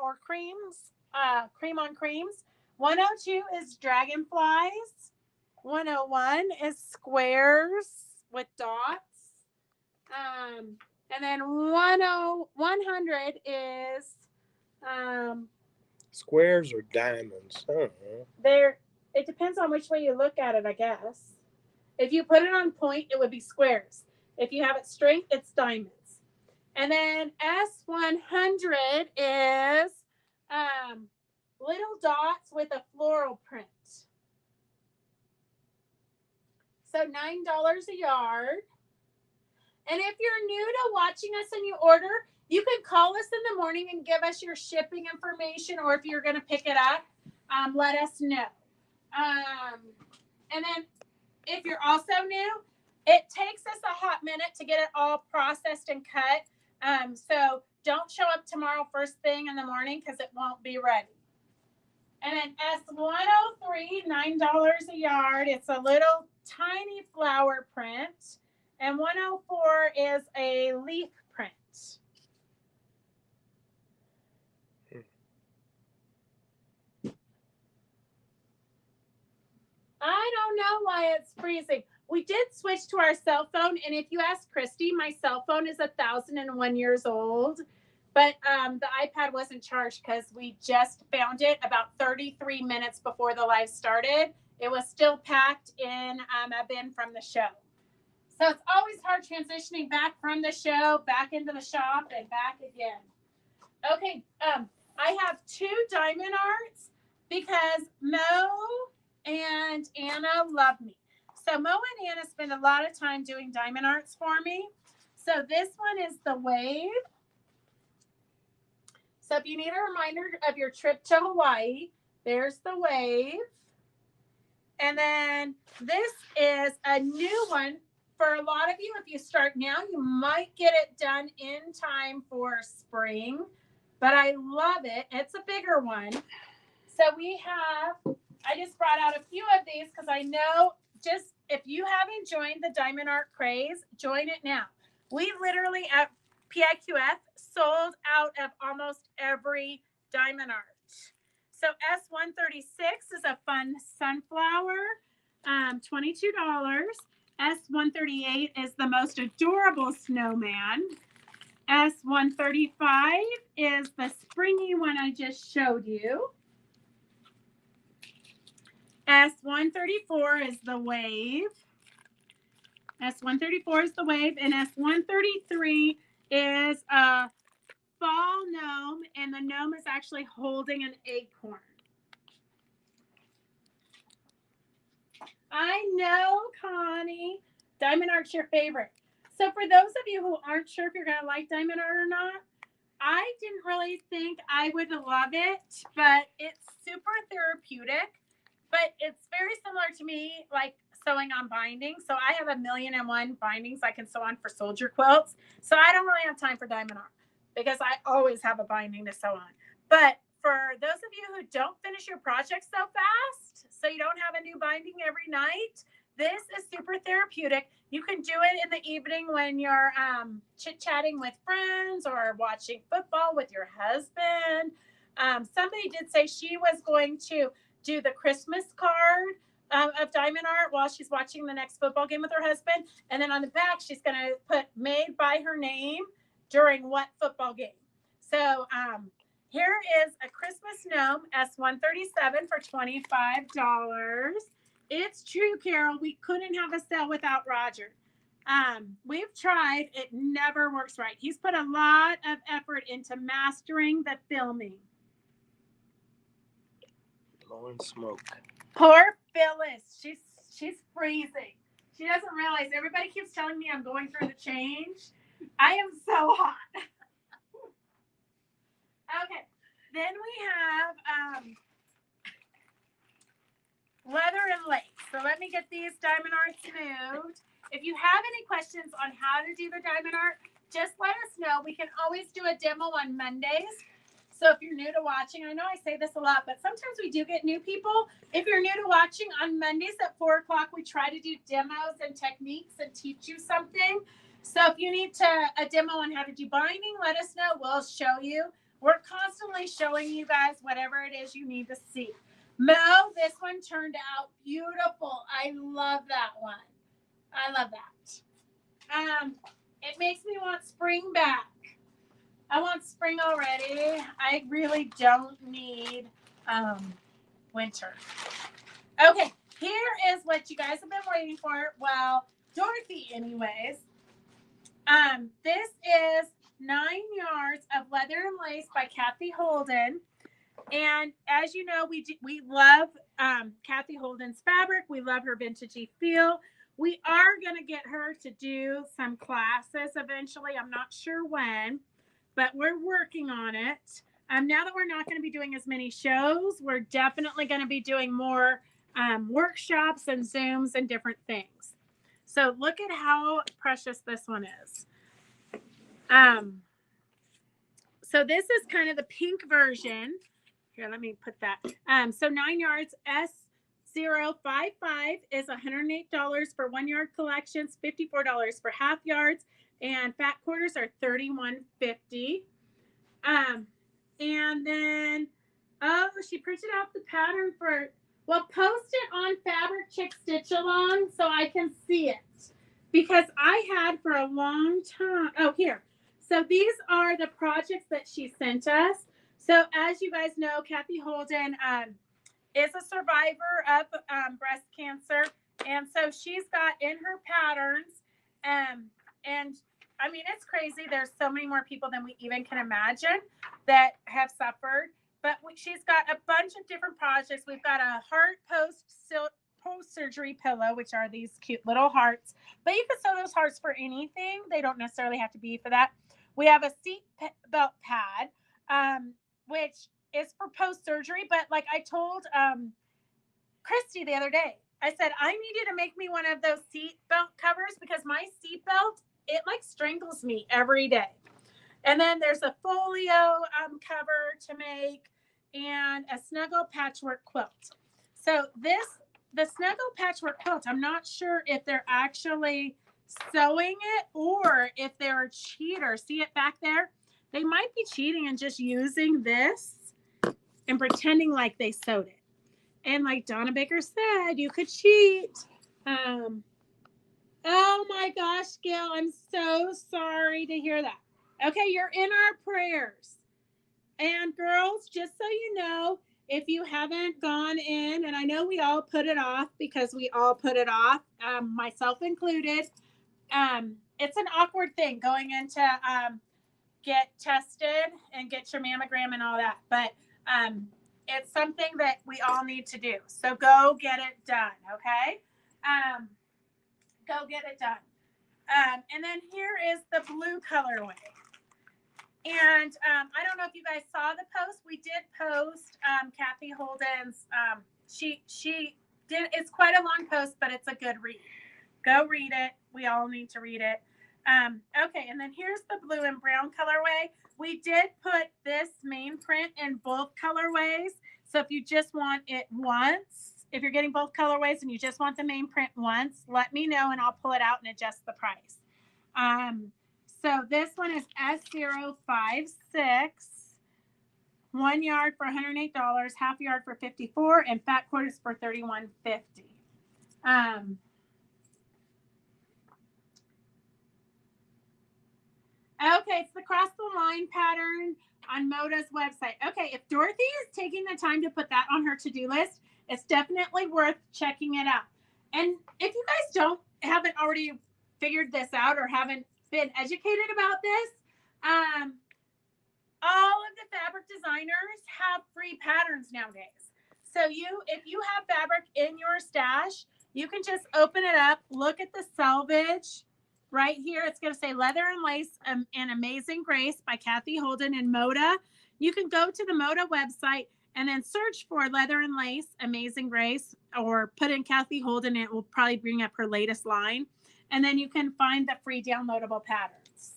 or creams, cream on creams. 102 is dragonflies. 101 is squares with dots. And then 100 is Squares or diamonds? I don't know. there. It depends on which way you look at it, I guess. If you put it on point, it would be squares. If you have it straight, it's diamonds. And then S100 is little dots with a floral print. So $9 a yard. And if you're new to watching us and you order, you can call us in the morning and give us your shipping information, or if you're going to pick it up, let us know. And then if you're also new, it takes us a hot minute to get it all processed and cut. So don't show up tomorrow first thing in the morning because it won't be ready. And then S103, $9 a yard. It's a little tiny flower print. And 104 is a leaf print. I don't know why it's freezing. We did switch to our cell phone. And if you ask Christy, my cell phone is 1,001 years old. But the iPad wasn't charged because we just found it about 33 minutes before the live started. It was still packed in a bin from the show. So it's always hard transitioning back from the show, back into the shop, and back again. Okay, I have 2 diamond arts because Mo and Anna love me. So Mo and Anna spend a lot of time doing diamond arts for me. So this one is the wave. So if you need a reminder of your trip to Hawaii, there's the wave. And then this is a new one. For a lot of you, if you start now, you might get it done in time for spring, but I love it. It's a bigger one. So we have, I just brought out a few of these because I know just if you haven't joined the Diamond Art Craze, join it now. We literally at PIQF sold out of almost every diamond art. So S136 is a fun sunflower, $22. S138 is the most adorable snowman. S135 is the springy one I just showed you. S134 is the wave. S134 is the wave, and S133 is a fall gnome, and the gnome is actually holding an acorn. I know, Connie. Diamond Art's your favorite. So for those of you who aren't sure if you're going to like Diamond Art or not, I didn't really think I would love it, but it's super therapeutic. But it's very similar to me, like sewing on binding. So I have 1,000,001 bindings I can sew on for soldier quilts. So I don't really have time for Diamond Art because I always have a binding to sew on. But for those of you who don't finish your projects so fast, so you don't have a new binding every night, this is super therapeutic. You can do it in the evening when you're chit-chatting with friends or watching football with your husband. Somebody did say she was going to do the Christmas card of Diamond Art while she's watching the next football game with her husband. And then on the back, she's going to put made by her name during what football game. So here is a Christmas gnome, S137 for $25. It's true, Carol. We couldn't have a sale without Roger. We've tried. It never works right. He's put a lot of effort into mastering the filming. Blowing smoke. Poor Phyllis. She's freezing. She doesn't realize everybody keeps telling me I'm going through the change. I am so hot. Okay. Then we have leather and lace. So let me get these Diamond Arts moved. If you have any questions on how to do the Diamond Art, just let us know. We can always do a demo on Mondays. So if you're new to watching, I know I say this a lot, but sometimes we do get new people. If you're new to watching, on Mondays at 4 o'clock, we try to do demos and techniques and teach you something. So if you need a demo on how to do binding, let us know. We'll show you. We're constantly showing you guys whatever it is you need to see. Mo, this one turned out beautiful. I love that one. I love that. It makes me want spring back. I want spring already. I really don't need winter. Okay, here is what you guys have been waiting for. Well, Dorothy anyways. This is 9 yards of leather and lace by Kathy Holden. And as you know, we love Kathy Holden's fabric. We love her vintagey feel. We are going to get her to do some classes eventually. I'm not sure when, but we're working on it. Now that we're not going to be doing as many shows, we're definitely going to be doing more workshops and Zooms and different things. So look at how precious this one is. So this is kind of the pink version. Here, let me put that. So 9 yards S055 is $108 for 1 yard collections, $54 for half yards, and fat quarters are $31.50. And then, she printed out the pattern for, well, post it on Fabric Chick Stitch Along so I can see it. Because I had for a long time, here. So these are the projects that she sent us. So as you guys know, Kathy Holden is a survivor of breast cancer. And so she's got in her patterns, and I mean, it's crazy. There's so many more people than we even can imagine that have suffered. But she's got a bunch of different projects. We've got a heart post-surgery pillow, which are these cute little hearts. But you can sew those hearts for anything. They don't necessarily have to be for that. We have a seat belt pad, which is for post-surgery. But like I told Christy the other day, I said, I need you to make me one of those seat belt covers because my seat belt, it like strangles me every day. And then there's a folio cover to make and a snuggle patchwork quilt. So the snuggle patchwork quilt, I'm not sure if they're actually sewing it or if they're cheaters. See it back there? They might be cheating and just using this and pretending like they sewed it. And like Donna Baker said, you could cheat. Oh my gosh, Gail, I'm so sorry to hear that. Okay, you're in our prayers. And girls, just so you know, if you haven't gone in, and I know we all put it off because we all put it off, myself included. It's an awkward thing going into get tested and get your mammogram and all that, but it's something that we all need to do. So go get it done, okay? Go get it done. And then here is the blue colorway. And I don't know if you guys saw the post. We did post Kathy Holden's. She did. It's quite a long post, but it's a good read. Go read it. We all need to read it. Okay, and then here's the blue and brown colorway. We did put this main print in both colorways. So if you just want it once, if you're getting both colorways and you just want the main print once, let me know and I'll pull it out and adjust the price. So this one is S056, 1 yard for $108, half yard for $54, and fat quarters for $31.50. Okay, it's the cross the line pattern on Moda's website. Okay, if Dorothy is taking the time to put that on her to-do list, it's definitely worth checking it out. And if you guys haven't already figured this out or haven't been educated about this, all of the fabric designers have free patterns nowadays. So if you have fabric in your stash, you can just open it up, look at the selvage. Right here, it's going to say Leather and Lace and Amazing Grace by Kathy Holden and Moda. You can go to the Moda website and then search for Leather and Lace, Amazing Grace, or put in Kathy Holden, and it will probably bring up her latest line. And then you can find the free downloadable patterns,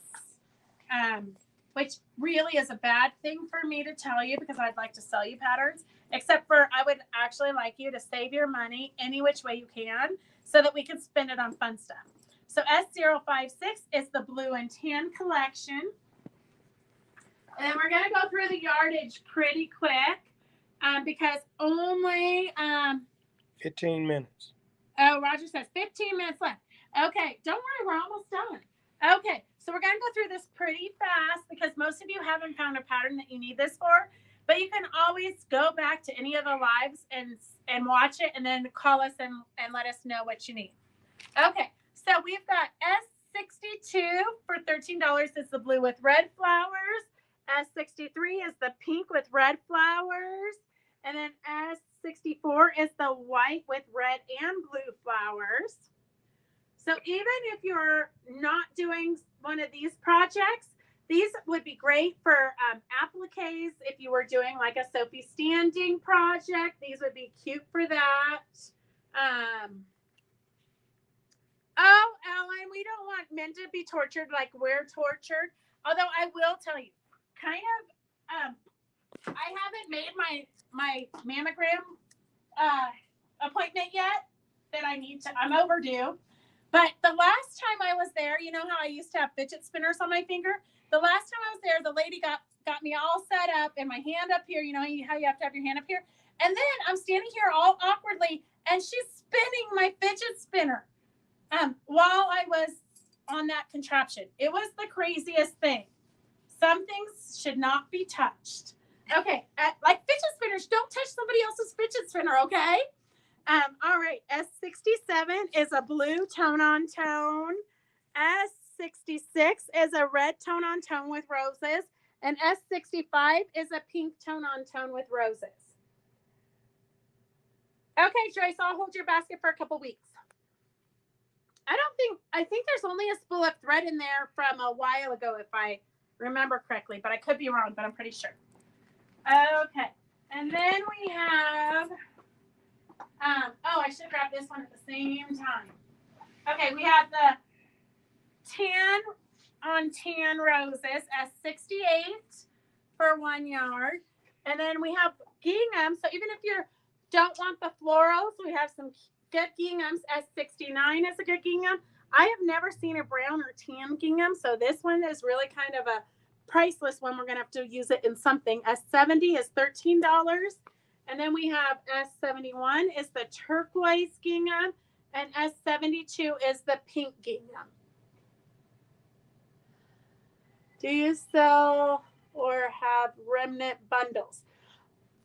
which really is a bad thing for me to tell you because I'd like to sell you patterns, except for I would actually like you to save your money any which way you can so that we can spend it on fun stuff. So S056 is the blue and tan collection. And then we're going to go through the yardage pretty quick because only 15 minutes. Oh, Roger says 15 minutes left. Okay, don't worry, we're almost done. Okay, so we're going to go through this pretty fast because most of you haven't found a pattern that you need this for. But you can always go back to any of the lives and watch it and then call us and let us know what you need. Okay. So we've got S62 for $13 is the blue with red flowers. S63 is the pink with red flowers. And then S64 is the white with red and blue flowers. So even if you're not doing one of these projects, these would be great for appliques. If you were doing like a Sophie Standing project, these would be cute for that. Oh, Ellen, we don't want men to be tortured like we're tortured. Although I will tell you, I haven't made my mammogram appointment yet that I need to. I'm overdue. But the last time I was there, you know how I used to have fidget spinners on my finger? The last time I was there, the lady got me all set up and my hand up here. You know how you have to have your hand up here? And then I'm standing here all awkwardly and she's spinning my fidget spinner. While I was on that contraption. It was the craziest thing. Some things should not be touched. Okay, like fidget spinners, don't touch somebody else's fidget spinner, okay? All right, S67 is a blue tone-on-tone. S66 is a red tone-on-tone with roses. And S65 is a pink tone-on-tone with roses. Okay, Joyce, I'll hold your basket for a couple weeks. I think there's only a spool of thread in there from a while ago, if I remember correctly, but I could be wrong, but I'm pretty sure. Okay. And then we have, I should grab this one at the same time. Okay, we have the tan on tan roses at 68 for 1 yard. And then we have gingham. So even if you don't want the florals, we have some good ginghams. S69 is a good gingham. I have never seen a brown or tan gingham, so this one is really kind of a priceless one. We're going to have to use it in something. S70 is $13. And then we have S71 is the turquoise gingham. And S72 is the pink gingham. Do you sell or have remnant bundles?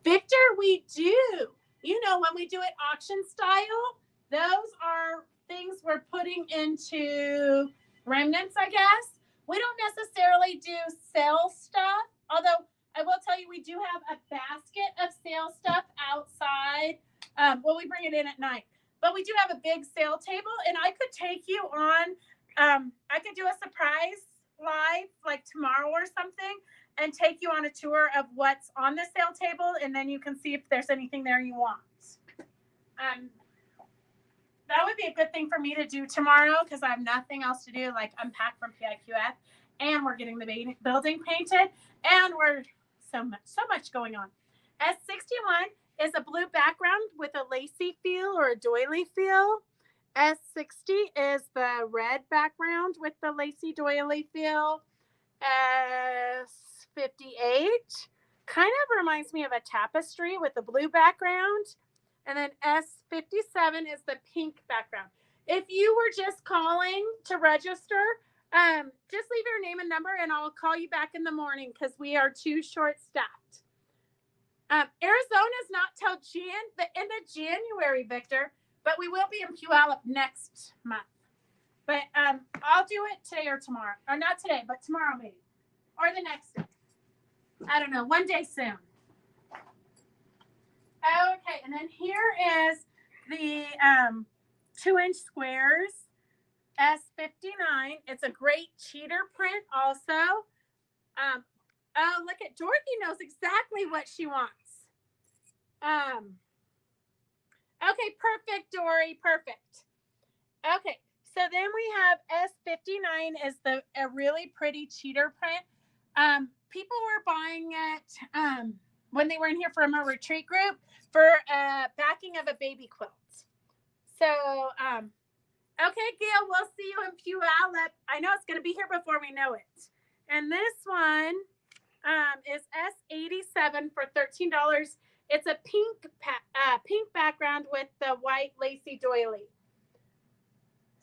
Victor, we do. You know, when we do it auction style, those are things we're putting into remnants, I guess. We don't necessarily do sale stuff, although I will tell you we do have a basket of sale stuff outside. Well, we bring it in at night, but we do have a big sale table, and I could take you on. I could do a surprise live like tomorrow or something and take you on a tour of what's on the sale table, and then you can see if there's anything there you want. That would be a good thing for me to do tomorrow because I have nothing else to do, like unpack from PIQF, and we're getting the building painted, and we're so much going on. S61 is a blue background with a lacy feel or a doily feel. S60 is the red background with the lacy doily feel. S58 kind of reminds me of a tapestry with a blue background. And then S57 is the pink background. If you were just calling to register, just leave your name and number and I'll call you back in the morning because we are too short-staffed. Arizona's not till the end of January, Victor, but we will be in Puyallup next month. But I'll do it today or tomorrow. Or not today, but tomorrow maybe. Or the next day. I don't know. One day soon. Okay, and then here is the 2-inch squares. S59. It's a great cheater print also. Oh, look at Dorothy knows exactly what she wants. Okay, perfect, Dory. Perfect. Okay. So then we have S59 is a really pretty cheater print. People were buying it when they were in here from a retreat group for backing of a baby quilt. So, okay, Gail, we'll see you in Puyallup. I know it's going to be here before we know it. And this one is S87 for $13. It's a pink background with the white lacy doily.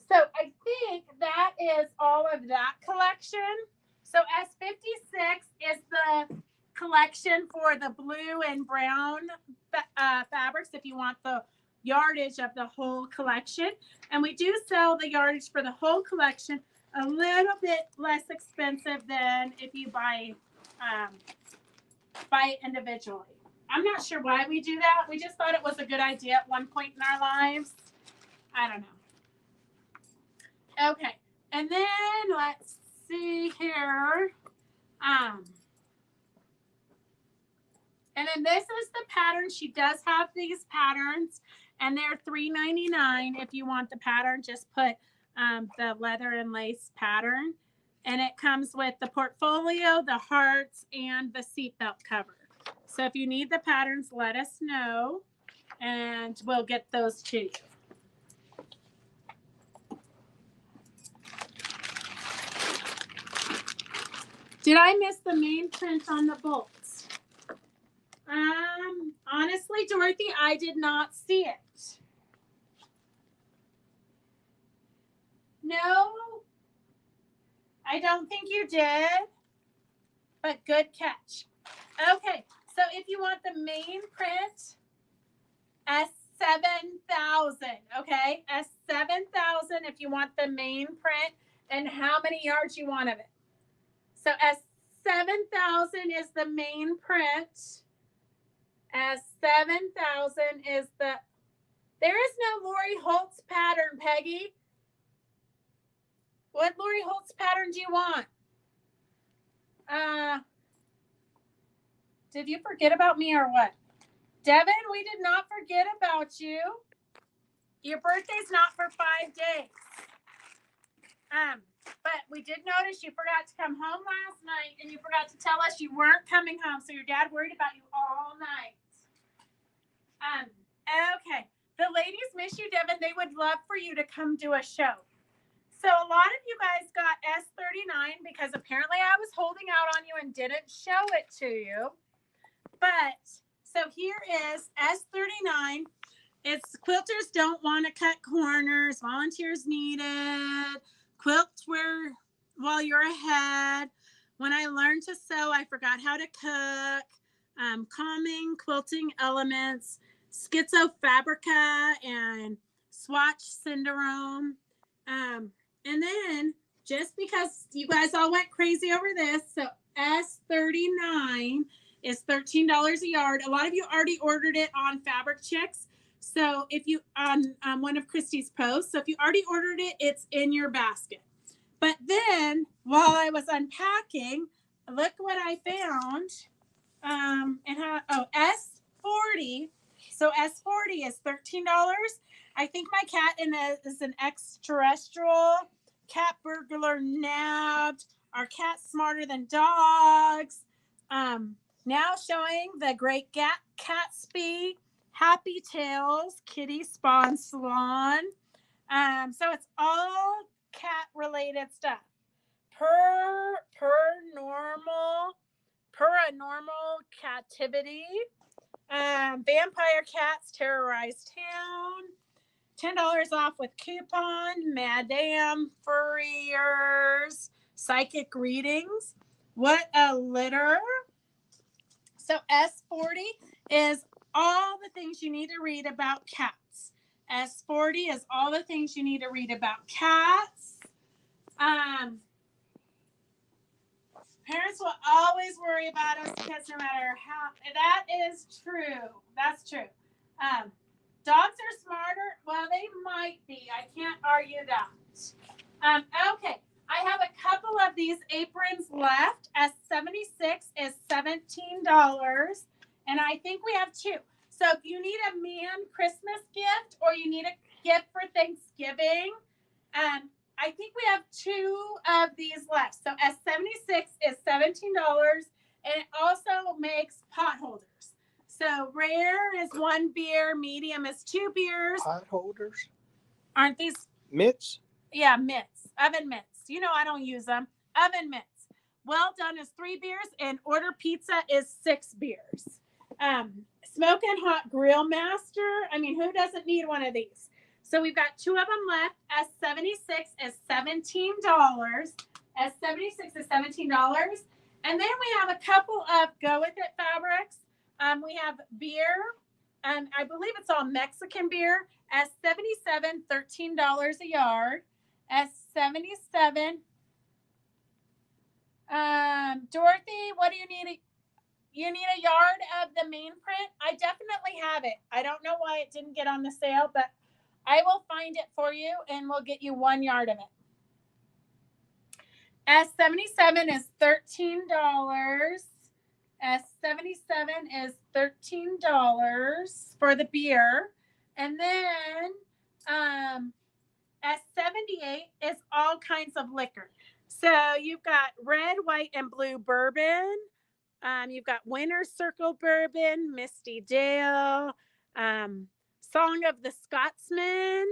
So I think that is all of that collection. So S56 is the collection for the blue and brown fabrics if you want the yardage of the whole collection. And we do sell the yardage for the whole collection a little bit less expensive than if you buy it individually. I'm not sure why we do that. We just thought it was a good idea at one point in our lives. I don't know. Okay, and then let's see here. And then this is the pattern. She does have these patterns, and they're $3.99. If you want the pattern, just put the leather and lace pattern. And it comes with the portfolio, the hearts, and the seatbelt cover. So if you need the patterns, let us know, and we'll get those to you. Did I miss the main print on the bolts? Honestly, Dorothy, I did not see it. No, I don't think you did, but good catch. Okay, so if you want the main print, S7000, okay? S7000 if you want the main print and how many yards you want of it. So S7000 is the main print. S7000 is there is no Lori Holtz pattern, Peggy. What Lori Holtz pattern do you want? Did you forget about me or what? Devin, we did not forget about you. Your birthday's not for 5 days. But we did notice you forgot to come home last night and you forgot to tell us you weren't coming home. So your dad worried about you all night. Okay. The ladies miss you, Devin. They would love for you to come do a show. So a lot of you guys got S39 because apparently I was holding out on you and didn't show it to you. But so here is S39. It's quilters don't want to cut corners. Volunteers needed. Quilt where while you're ahead. When I learned to sew, I forgot how to cook. Calming quilting elements, schizofabrica, and swatch syndrome. And then just because you guys all went crazy over this, so S39 is $13 a yard. A lot of you already ordered it on Fabric Chicks. So if you on one of Christy's posts, so if you already ordered it, it's in your basket. But then while I was unpacking, look what I found. S40. So S40 is $13. I think my cat is an extraterrestrial. Cat burglar nabbed. Our cat's smarter than dogs. Now showing the Great Gatsby, Happy Tales, Kitty Spawn Salon. So it's all cat related stuff. Paranormal Captivity. Vampire Cats Terrorize Town. $10 off with coupon. Madame Furriers. Psychic Readings. What a litter. So S40 is all the things you need to read about cats. S40 is all the things you need to read about cats. Parents will always worry about us because no matter how, that is true. That's true. Dogs are smarter. Well, they might be. I can't argue that. Okay. I have a couple of these aprons left. S76 is $17. And I think we have two. So if you need a man Christmas gift or you need a gift for Thanksgiving, I think we have two of these left. So S76 is $17, and it also makes pot holders. So rare is 1 beer, medium is 2 beers. Pot holders? Aren't these? Mitts? Yeah, mitts, oven mitts. You know I don't use them. Oven mitts. Well done is 3 beers, and order pizza is 6 beers. Smoking hot grill master. I mean, who doesn't need one of these? So we've got 2 of them left. S76 is $17. S76 is $17. And then we have a couple of Go With It fabrics. We have beer. I believe it's all Mexican beer. S77, $13 a yard. S77. Dorothy, what do you need? You need a yard of the main print? I definitely have it. I don't know why it didn't get on the sale, but I will find it for you and we'll get you 1 yard of it. S77 is $13. S77 is $13 for the beer. And then S78 is all kinds of liquor. So you've got red, white, and blue bourbon. You've got Winter Circle bourbon, Misty Dale, Song of the Scotsman,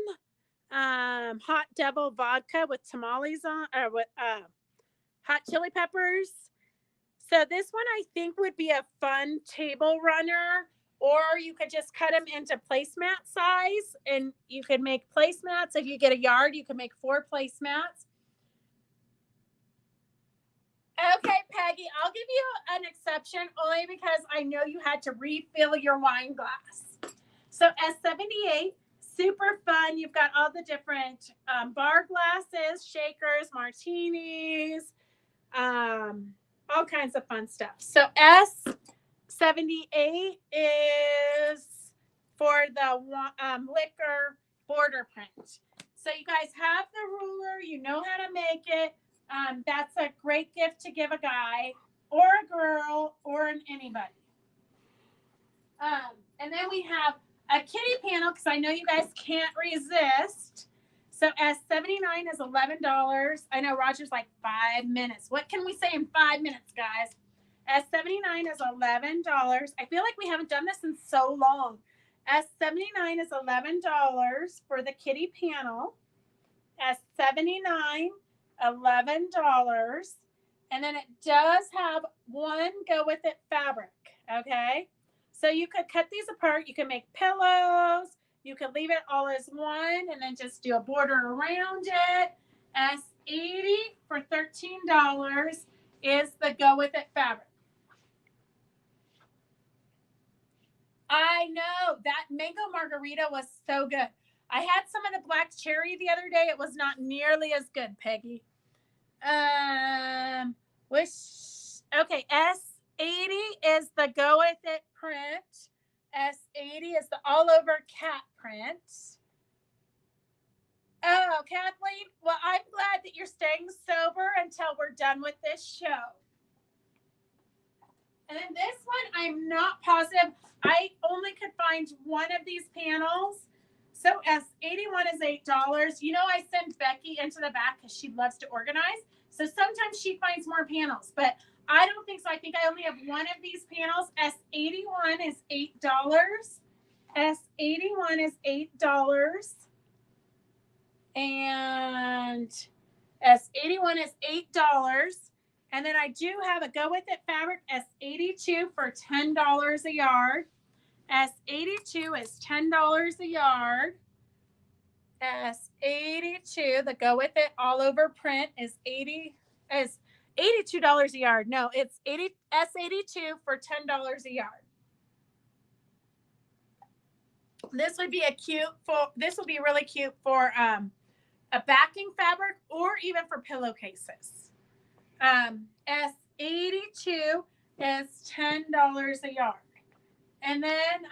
Hot Devil vodka with tamales on, or with hot chili peppers. So this one I think would be a fun table runner, or you could just cut them into placemat size, and you could make placemats. If you get a yard, you can make 4 placemats. Okay, Peggy, I'll give you an exception only because I know you had to refill your wine glass. So S78, super fun. You've got all the different bar glasses, shakers, martinis, all kinds of fun stuff. So S78 is for the liquor border print. So you guys have the ruler. You know how to make it. That's a great gift to give a guy or a girl or anybody. And then we have a kitty panel because I know you guys can't resist. So S79 is $11. I know Roger's like 5 minutes. What can we say in 5 minutes, guys? S79 is $11. I feel like we haven't done this in so long. S79 is $11 for the kitty panel. S79, $11. And then it does have 1 Go With It fabric. Okay. So you could cut these apart. You can make pillows. You could leave it all as one and then just do a border around it. S80 for $13 is the Go With It fabric. I know that mango margarita was so good. I had some of the black cherry the other day. It was not nearly as good, Peggy. Okay, S80 is the Go With It print. S80 is the all over cat print. Oh, Kathleen, well, I'm glad that you're staying sober until we're done with this show. And then this one, I'm not positive. I only could find one of these panels. So S81 is $8. You know, I send Becky into the back because she loves to organize. So sometimes she finds more panels, but I don't think so. I think I only have one of these panels. S81 is $8. S81 is $8. And S81 is $8. And then I do have a Go With It fabric, S82 for $10 a yard. S82 is $10 a yard. S82, the Go With It all over print is $82 a yard. No, it's S82 for $10 a yard. This would be really cute for a backing fabric or even for pillowcases. S82 is $10 a yard. And then,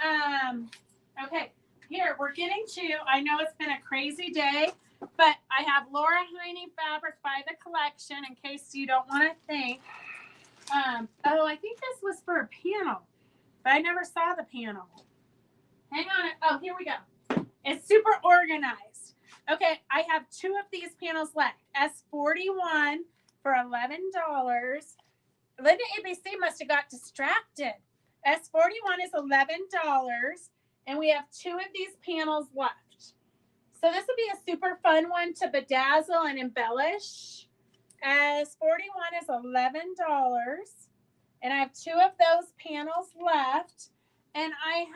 okay, here we're getting to, I know it's been a crazy day, but I have Laura Heine fabric by the collection in case you don't want to think. Oh, I think this was for a panel, but I never saw the panel. Hang on. Oh, here we go. It's super organized. Okay, I have two of these panels left. S41 for $11. Linda ABC must have got distracted. S41 is $11, and we have two of these panels left. So this would be a super fun one to bedazzle and embellish. S41 is $11, and I have two of those panels left. And I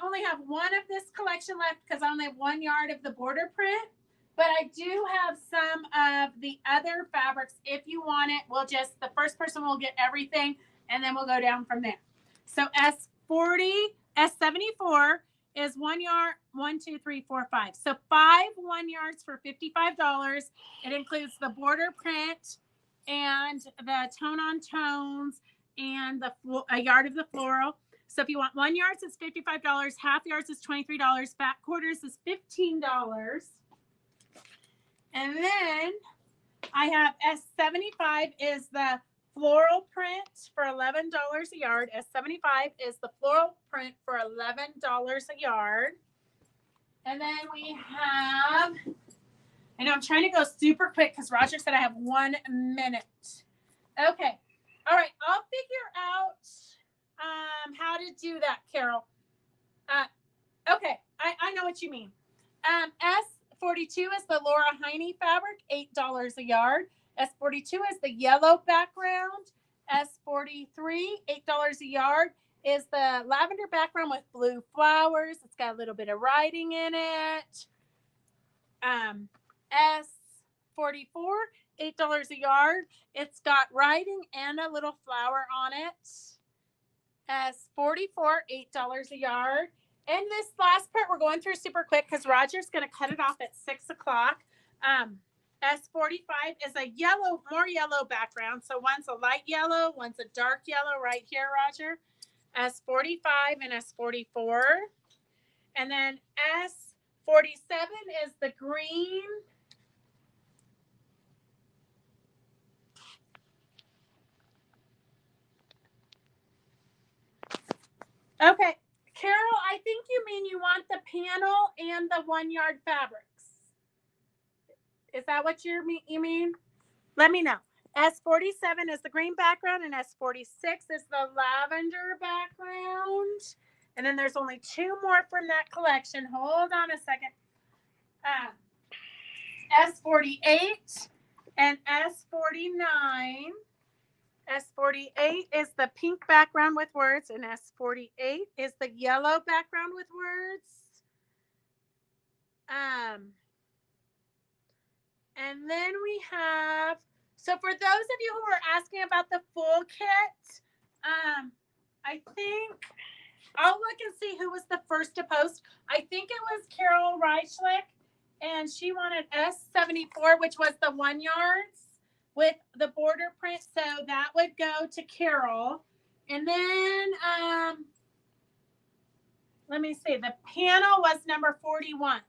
only have one of this collection left because I only have 1 yard of the border print. But I do have some of the other fabrics. If you want it, the first person will get everything, and then we'll go down from there. So S74 is 1 yard, 1, 2, 3, 4, 5. So 5 1 yards for $55. It includes the border print and the tone on tones and a yard of the floral. So if you want 1 yard, it's $55. Half yards is $23. Fat quarters is $15. And then I have S75 is the floral print for $11 a yard. S75 is the floral print for $11 a yard. And then we have, I know I'm trying to go super quick because Roger said I have 1 minute. Okay. All right. I'll figure out how to do that, Carol. Okay. I know what you mean. S42 is the Laura Heine fabric, $8 a yard. S42 is the yellow background. S43, $8 a yard, is the lavender background with blue flowers. It's got a little bit of writing in it. S44, $8 a yard. It's got writing and a little flower on it. S44, $8 a yard. And this last part we're going through super quick because Roger's going to cut it off at 6 o'clock. S45 is a more yellow background. So one's a light yellow, one's a dark yellow right here, Roger. S45 and S44. And then S47 is the green. Okay, Carol, I think you mean you want the panel and the 1 yard fabrics. Is that what you mean? Let me know. S47 is the green background and S46 is the lavender background. And then there's only 2 more from that collection. Hold on a second. S48 and S49. S48 is the pink background with words, and S48 is the yellow background with words. And then we have, so for those of you who are asking about the full kit, I think I'll look and see who was the first to post. I think it was Carol Reichlich, and she wanted S74, which was the 1 yards with the border print. So that would go to Carol. And then, let me see, the panel was number 41.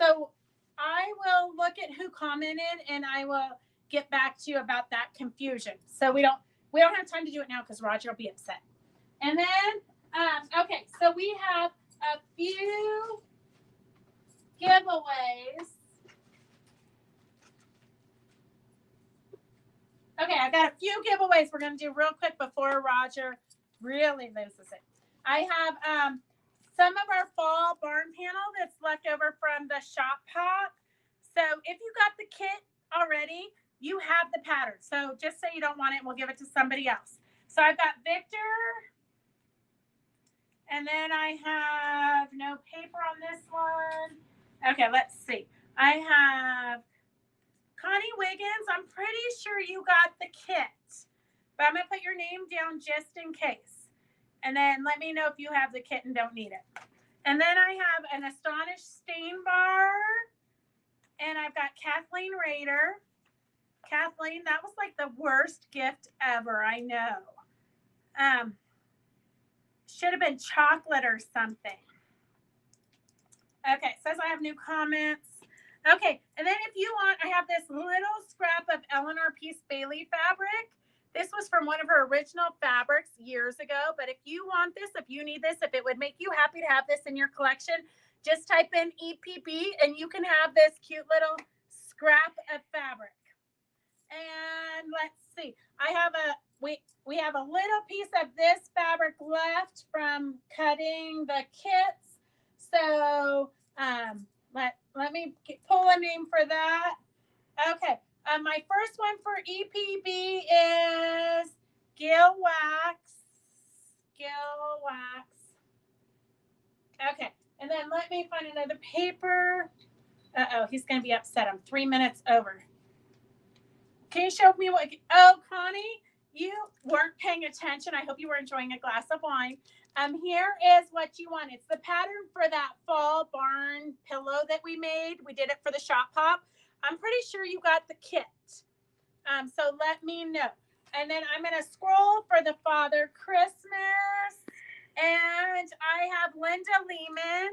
So I will look at who commented, and I will get back to you about that confusion. So we don't have time to do it now because Roger will be upset. And then, okay, so we have a few giveaways. Okay, I got a few giveaways we're going to do real quick before Roger really loses it. I have some of our fall barn panel that's left over from the shop pop. So if you got the kit already, you have the pattern. So just say you don't want it, we'll give it to somebody else. So I've got Victor, and then I have no paper on this one. Okay, let's see. I have Connie Wiggins. I'm pretty sure you got the kit, but I'm going to put your name down just in case. And then let me know if you have the kit and don't need it. And then I have an Astonished Stain Bar. And I've got Kathleen Rader. Kathleen, that was like the worst gift ever. I know. Should have been chocolate or something. Okay, says I have new comments. Okay, and then if you want, I have this little scrap of Eleanor Peace Bailey fabric. This was from one of her original fabrics years ago. But if you want this, if you need this, if it would make you happy to have this in your collection, just type in EPB and you can have this cute little scrap of fabric. And let's see, we have a little piece of this fabric left from cutting the kits. So let me pull a name for that. Okay, my first one for EPB is Gil Wax. Okay. And then let me find another paper. Uh-oh, he's going to be upset. I'm 3 minutes over. Can you show me what? Oh, Connie, you weren't paying attention. I hope you were enjoying a glass of wine. Here is what you want. It's the pattern for that fall barn pillow that we made. We did it for the shop pop. I'm pretty sure you got the kit. So let me know. And then I'm going to scroll for the Father Christmas. And I have Linda Lehman.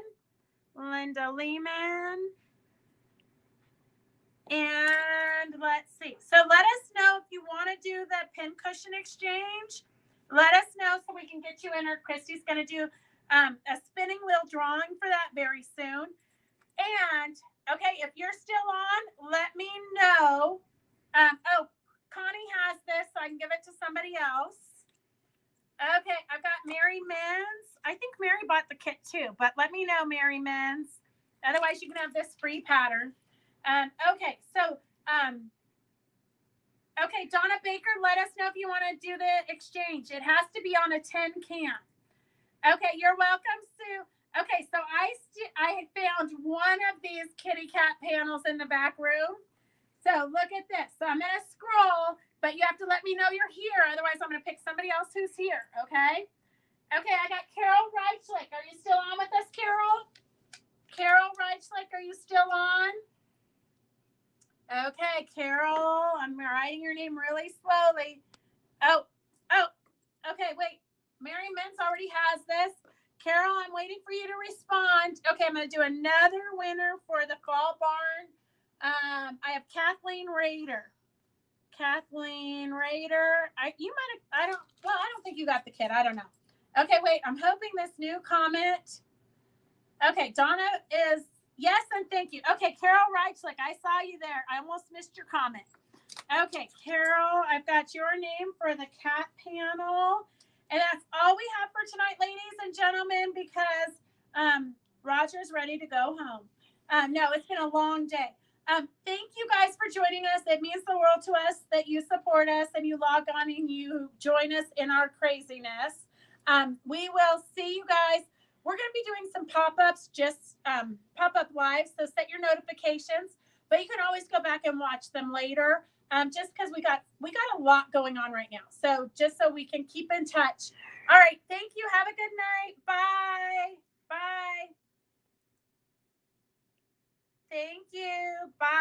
And let's see. So let us know if you want to do the pincushion exchange. Let us know so we can get you in. Or Christy's going to do a spinning wheel drawing for that very soon. And, okay, if you're still on, let me know. Oh, Connie has this, so I can give it to somebody else. Okay, I've got Mary Men's. I think Mary bought the kit too, but let me know, Mary Men's. Otherwise, you can have this free pattern. Okay, so, okay, Donna Baker, let us know if you want to do the exchange. It has to be on a 10 can. Okay, you're welcome, Sue. Okay, so I found one of these kitty cat panels in the back room. So look at this. So I'm going to scroll, but you have to let me know you're here. Otherwise, I'm going to pick somebody else who's here, okay? Okay, I got Carol Reichlich. Are you still on with us, Carol? Carol Reichlich, are you still on? Okay, Carol, I'm writing your name really slowly. Oh, okay, wait. Mary Mintz already has this. Carol, I'm waiting for you to respond. Okay, I'm going to do another winner for the fall barn. I have Kathleen Rader. I don't think you got the kit. I don't know. Okay, wait, I'm hoping this new comment. Okay, Donna is, yes, and thank you. Okay, Carol Reichlich, I saw you there. I almost missed your comment. Okay, Carol, I've got your name for the cat panel. And that's all we have for tonight, ladies and gentlemen, because Roger's ready to go home. No, it's been a long day. Thank you guys for joining us. It means the world to us that you support us and you log on and you join us in our craziness. We will see you guys. We're going to be doing some pop-ups, just pop-up lives. So set your notifications, but you can always go back and watch them later. Just because we got a lot going on right now. So just so we can keep in touch. All right. Thank you. Have a good night. Bye. Bye. Thank you. Bye.